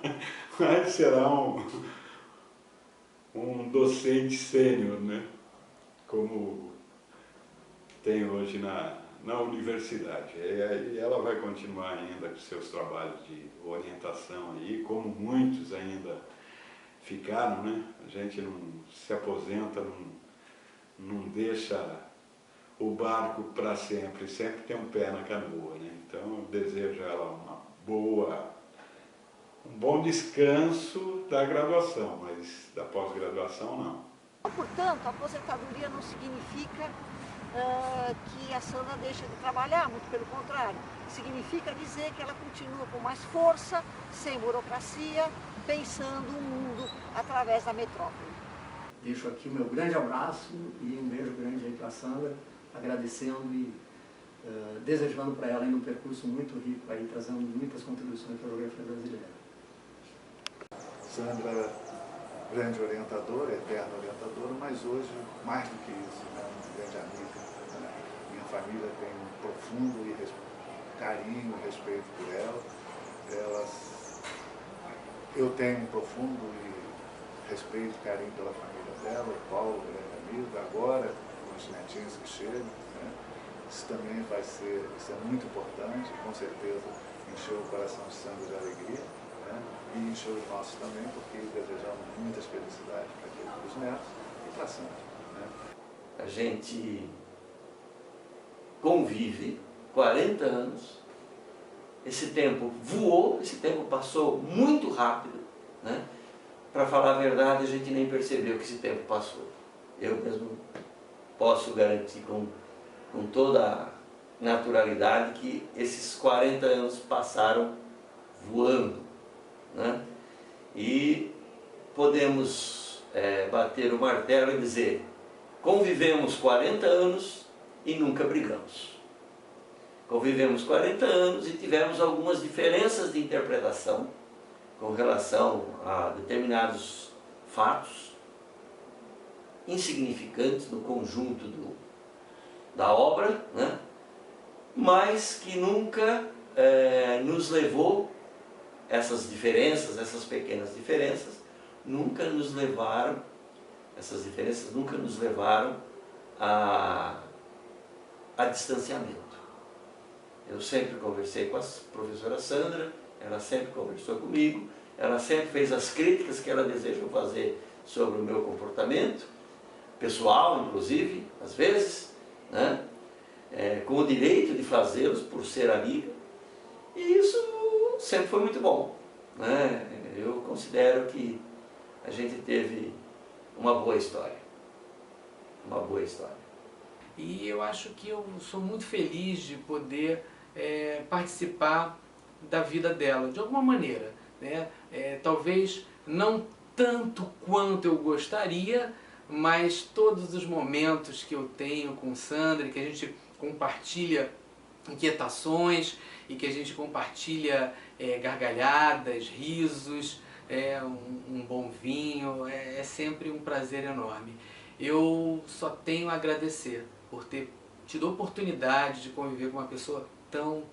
Mas será um docente sênior, né? Como tem hoje na universidade. E ela vai continuar ainda com seus trabalhos de orientação aí, como muitos ainda ficaram, né? A gente não se aposenta, não deixa o barco para sempre, sempre tem um pé na canoa, né? Então eu desejo a ela um bom descanso da graduação, mas da pós-graduação não. Portanto, a aposentadoria não significa que a Sandra deixa de trabalhar, muito pelo contrário. Significa dizer que ela continua com mais força, sem burocracia, pensando o mundo através da metrópole. Deixo aqui o meu grande abraço e um beijo grande aí para a Sandra, agradecendo e desejando para ela ainda um percurso muito rico, aí, trazendo muitas contribuições para a geografia brasileira. Sandra, grande orientadora, eterna orientadora, mas hoje, mais do que isso, né, uma grande amiga. Né? Minha família tem um profundo carinho e respeito por ela. Eu tenho um profundo respeito e carinho pela família dela, o Paulo, grande amigo, agora, com os netinhos que chegam. Né? Isso também isso é muito importante, com certeza encheu o coração de Sandra de alegria. Né? E encheu os nossos também, porque desejamos muitas felicidades para os netos e para a Sandra. Né? A gente convive 40 anos, esse tempo voou, esse tempo passou muito rápido, né? Para falar a verdade, a gente nem percebeu que esse tempo passou. Eu mesmo posso garantir com toda a naturalidade que esses 40 anos passaram voando. Né? E podemos bater o martelo e dizer: convivemos 40 anos e nunca brigamos. Convivemos 40 anos e tivemos algumas diferenças de interpretação com relação a determinados fatos insignificantes no conjunto da obra, né? Mas que nunca nos levou essas diferenças, essas pequenas diferenças, nunca nos levaram a distanciamento. Eu sempre conversei com a professora Sandra, ela sempre conversou comigo, ela sempre fez as críticas que ela deseja fazer sobre o meu comportamento, pessoal inclusive, às vezes, né? Com o direito de fazê-los por ser amiga, e isso sempre foi muito bom, né? Eu considero que a gente teve uma boa história, uma boa história. E eu acho que eu sou muito feliz de poder participar da vida dela, de alguma maneira, né? Talvez não tanto quanto eu gostaria, mas todos os momentos que eu tenho com Sandra, que a gente compartilha inquietações e que a gente compartilha gargalhadas, risos, um bom vinho, é sempre um prazer enorme. Eu só tenho a agradecer por ter tido a oportunidade de conviver com uma pessoa tão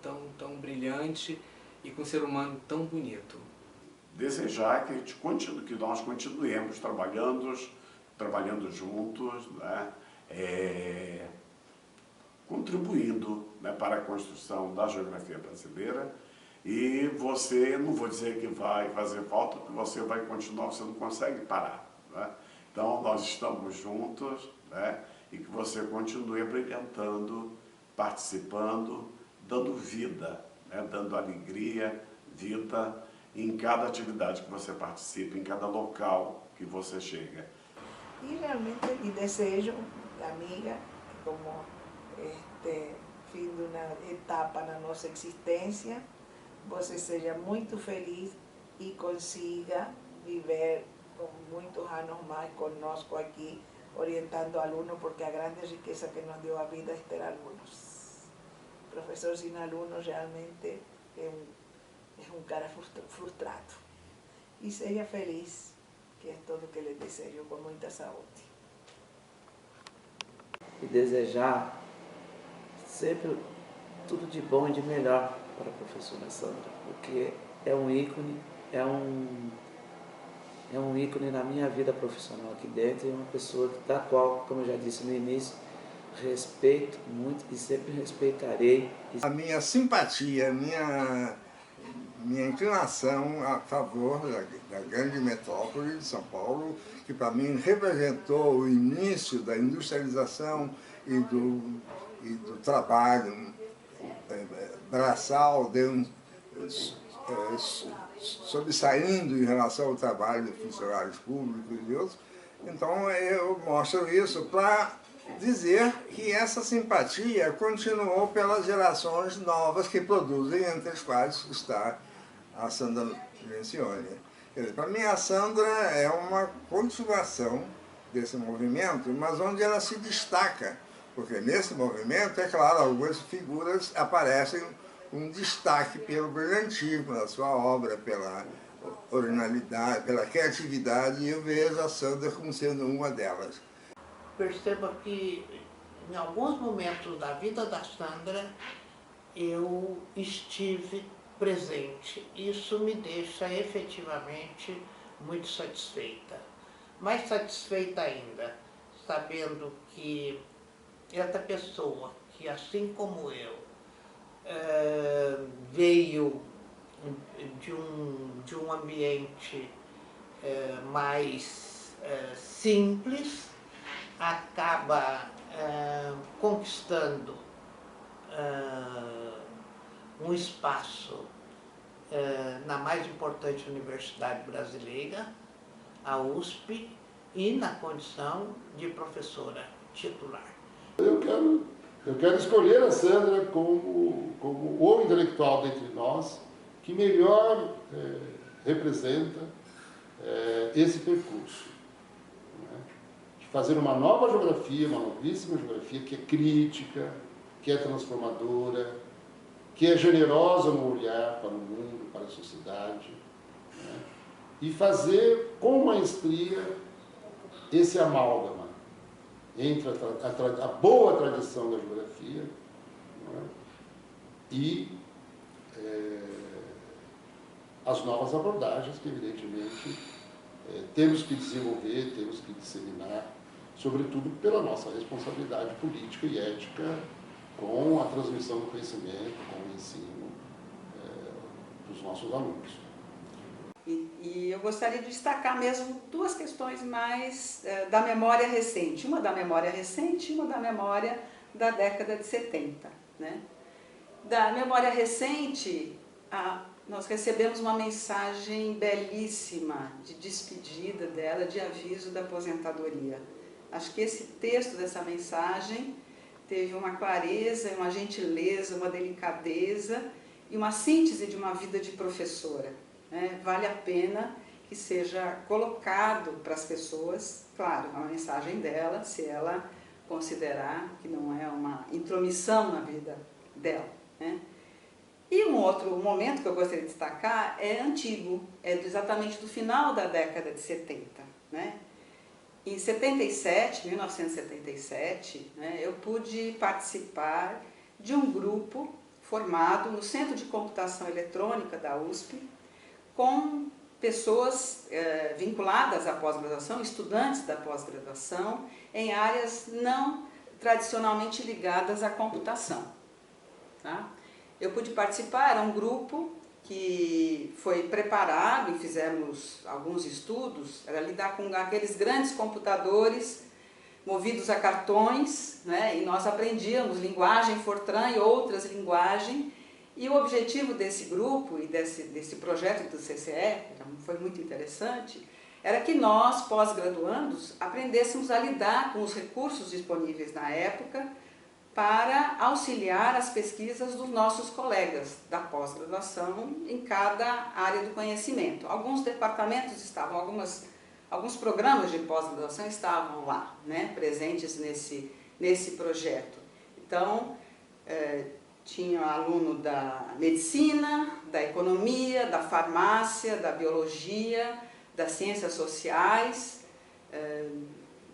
brilhante e com um ser humano tão bonito. Desejar que nós continuemos trabalhando juntos, né? Contribuindo, né, para a construção da geografia brasileira. E você, não vou dizer que vai fazer falta, porque você vai continuar, você não consegue parar, né? Então nós estamos juntos, né? E que você continue brilhantando, participando, dando vida, né? Dando alegria, vida em cada atividade que você participa, em cada local que você chega. E realmente lhe desejo, amiga, como fim de uma etapa na nossa existência, você seja muito feliz e consiga viver com muitos anos mais conosco aqui, orientando alunos, porque a grande riqueza que nos deu a vida é ter alunos. Professor sem alunos realmente é um cara frustrado. E seja feliz, que é tudo que lhe desejo, com muita saúde. E desejar sempre tudo de bom e de melhor para a professora Sandra, porque é um ícone, é um ícone na minha vida profissional aqui dentro, e uma pessoa da qual, como eu já disse no início, respeito muito e sempre respeitarei. A minha simpatia, minha inclinação a favor da grande metrópole de São Paulo, que para mim representou o início da industrialização e do trabalho braçal, sobressaindo em relação ao trabalho de funcionários públicos e outros. Então eu mostro isso para dizer que essa simpatia continuou pelas gerações novas que produzem, entre as quais está a Sandra Lencioni. Para mim a Sandra é uma continuação desse movimento, mas onde ela se destaca, porque nesse movimento, é claro, algumas figuras aparecem um destaque pelo brilhantismo da sua obra, pela originalidade, pela criatividade, e eu vejo a Sandra como sendo uma delas. Perceba que em alguns momentos da vida da Sandra eu estive presente. Isso me deixa efetivamente muito satisfeita. Mais satisfeita ainda, sabendo que essa pessoa, que assim como eu, veio de um ambiente mais simples, acaba conquistando um espaço na mais importante universidade brasileira, a USP, e na condição de professora titular. Eu quero escolher a Sandra como o intelectual dentre nós que melhor representa esse percurso. Né? De fazer uma nova geografia, uma novíssima geografia que é crítica, que é transformadora, que é generosa no olhar para o mundo, para a sociedade, né? E fazer com maestria esse amálgama entre a boa tradição da geografia, né, e as novas abordagens que, evidentemente, temos que desenvolver, temos que disseminar, sobretudo pela nossa responsabilidade política e ética com a transmissão do conhecimento, com o ensino dos nossos alunos. E eu gostaria de destacar mesmo duas questões mais da memória recente. Uma da memória recente e uma da memória da década de 70. Né? Da memória recente, nós recebemos uma mensagem belíssima de despedida dela, de aviso da aposentadoria. Acho que esse texto dessa mensagem teve uma clareza, uma gentileza, uma delicadeza e uma síntese de uma vida de professora. Né? Vale a pena que seja colocado para as pessoas, claro, a mensagem dela, se ela considerar que não é uma intromissão na vida dela. Né? E um outro momento que eu gostaria de destacar é antigo, é exatamente do final da década de 70. Né? Em 1977, né, eu pude participar de um grupo formado no Centro de Computação Eletrônica da USP, com pessoas vinculadas à pós-graduação, estudantes da pós-graduação, em áreas não tradicionalmente ligadas à computação. Tá? Eu pude participar, era um grupo que foi preparado e fizemos alguns estudos, era lidar com aqueles grandes computadores movidos a cartões, né? E nós aprendíamos linguagem Fortran e outras linguagens, e o objetivo desse grupo e desse projeto do CCE, que foi muito interessante, era que nós, pós-graduandos, aprendêssemos a lidar com os recursos disponíveis na época para auxiliar as pesquisas dos nossos colegas da pós-graduação em cada área do conhecimento. Alguns departamentos estavam, alguns programas de pós-graduação estavam lá, né, presentes nesse projeto. Então, tinha aluno da medicina, da economia, da farmácia, da biologia, das ciências sociais,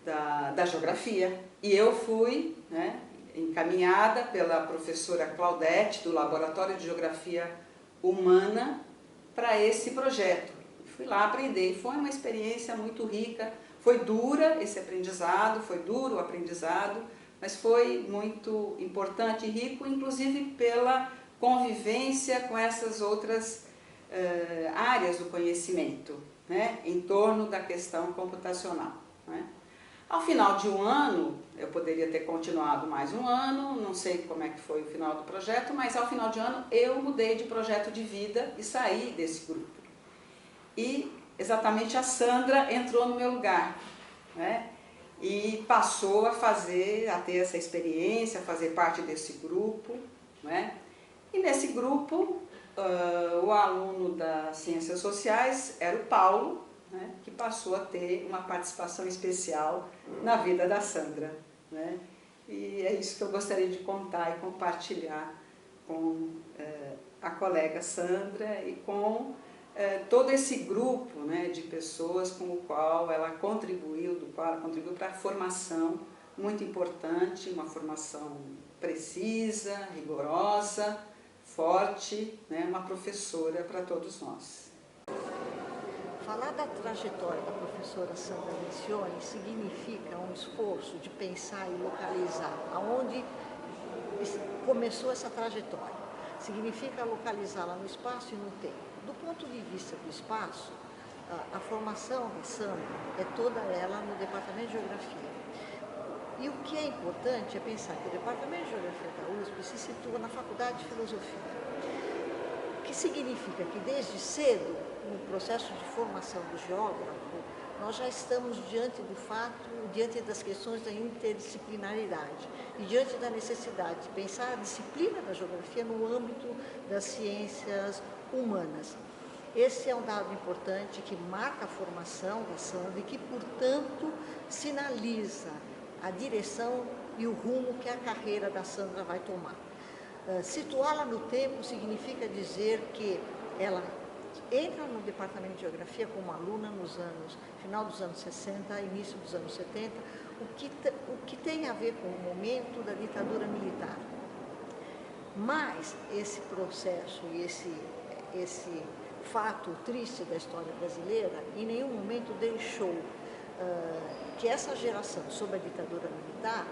da geografia. E eu fui, né, encaminhada pela professora Claudete, do Laboratório de Geografia Humana, para esse projeto. Fui lá aprender e foi uma experiência muito rica. Foi dura esse aprendizado, foi duro o aprendizado, mas foi muito importante e rico, inclusive pela convivência com essas outras áreas do conhecimento, né, em torno da questão computacional. Né? Ao final de um ano, eu poderia ter continuado mais um ano, não sei como é que foi o final do projeto, mas ao final de ano eu mudei de projeto de vida e saí desse grupo. E exatamente a Sandra entrou no meu lugar, né? E passou a ter essa experiência, a fazer parte desse grupo, né? E nesse grupo, o aluno das Ciências Sociais era o Paulo, né, que passou a ter uma participação especial na vida da Sandra. Né? E é isso que eu gostaria de contar e compartilhar com a colega Sandra e com todo esse grupo, né, de pessoas com o qual ela contribuiu, para a formação muito importante, uma formação precisa, rigorosa, forte, né, uma professora para todos nós. Falar da trajetória da professora Sandra Lencioni significa um esforço de pensar e localizar aonde começou essa trajetória. Significa localizá-la no espaço e no tempo. Do ponto de vista do espaço, a formação da Sandra é toda ela no Departamento de Geografia. E o que é importante é pensar que o Departamento de Geografia da USP se situa na Faculdade de Filosofia. O que significa que desde cedo, no processo de formação do geógrafo, nós já estamos diante do fato, diante das questões da interdisciplinaridade e diante da necessidade de pensar a disciplina da geografia no âmbito das ciências humanas. Esse é um dado importante que marca a formação da Sandra e que, portanto, sinaliza a direção e o rumo que a carreira da Sandra vai tomar. Situá-la no tempo significa dizer que ela entra no Departamento de Geografia como aluna final dos anos 60, início dos anos 70, o que tem a ver com o momento da ditadura militar. Mas esse processo e esse fato triste da história brasileira, em nenhum momento deixou que essa geração, sob a ditadura militar,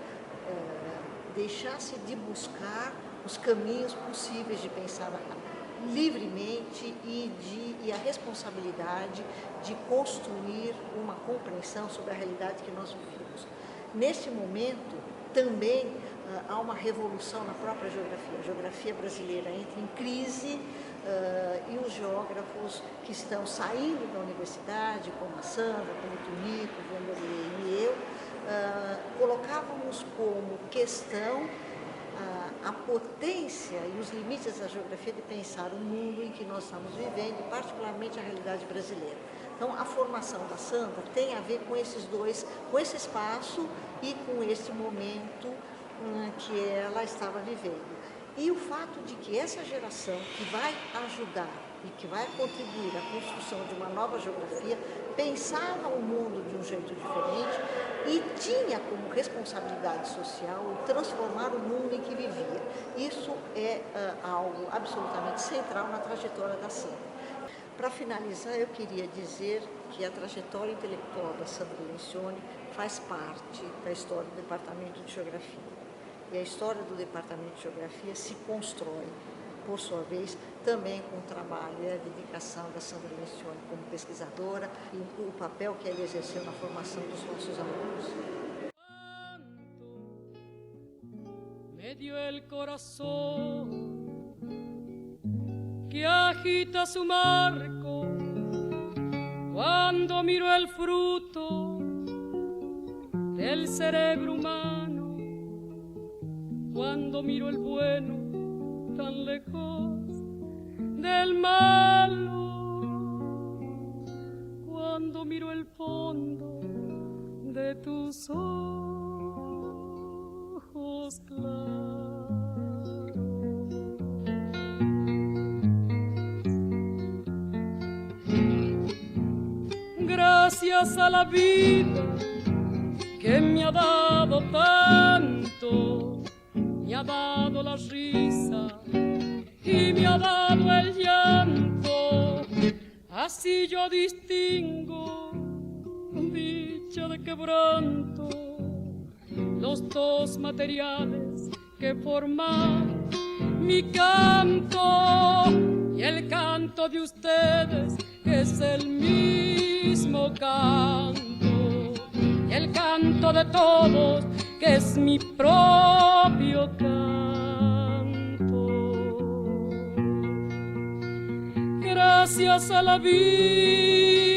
deixasse de buscar os caminhos possíveis de pensar livremente e a responsabilidade de construir uma compreensão sobre a realidade que nós vivemos. Neste momento, também há uma revolução na própria geografia. A geografia brasileira entra em crise e os geógrafos que estão saindo da universidade, como a Sandra, como o Tunico, o Vanderlei e eu, colocávamos como questão a potência e os limites da geografia de pensar o mundo em que nós estamos vivendo, e particularmente a realidade brasileira. Então, a formação da Sandra tem a ver com esses dois, com esse espaço e com esse momento que ela estava vivendo. E o fato de que essa geração que vai ajudar e que vai contribuir à construção de uma nova geografia pensava o mundo de um jeito diferente e tinha como responsabilidade social transformar o mundo em que vivia. Isso é algo absolutamente central na trajetória da Sandra. Para finalizar, eu queria dizer que a trajetória intelectual da Sandra Lencioni faz parte da história do Departamento de Geografia. E a história do Departamento de Geografia se constrói, por sua vez, também com o trabalho e a dedicação da Sandra Lencioni como pesquisadora e o papel que ela exerceu na formação dos nossos alunos. Me dio el corazón que agita su marco cuando miro el fruto del cerebro humano, cuando miro el bueno tan lejos del malo, cuando miro el fondo de tus ojos claros. Gracias a la vida que me ha dado tanto, me ha dado la risa y me ha dado el llanto. Así yo distingo dicha de quebranto, los dos materiales que forman mi canto y el canto de ustedes que es el mismo canto y el canto de todos que es mi propio canto. Gracias a la vida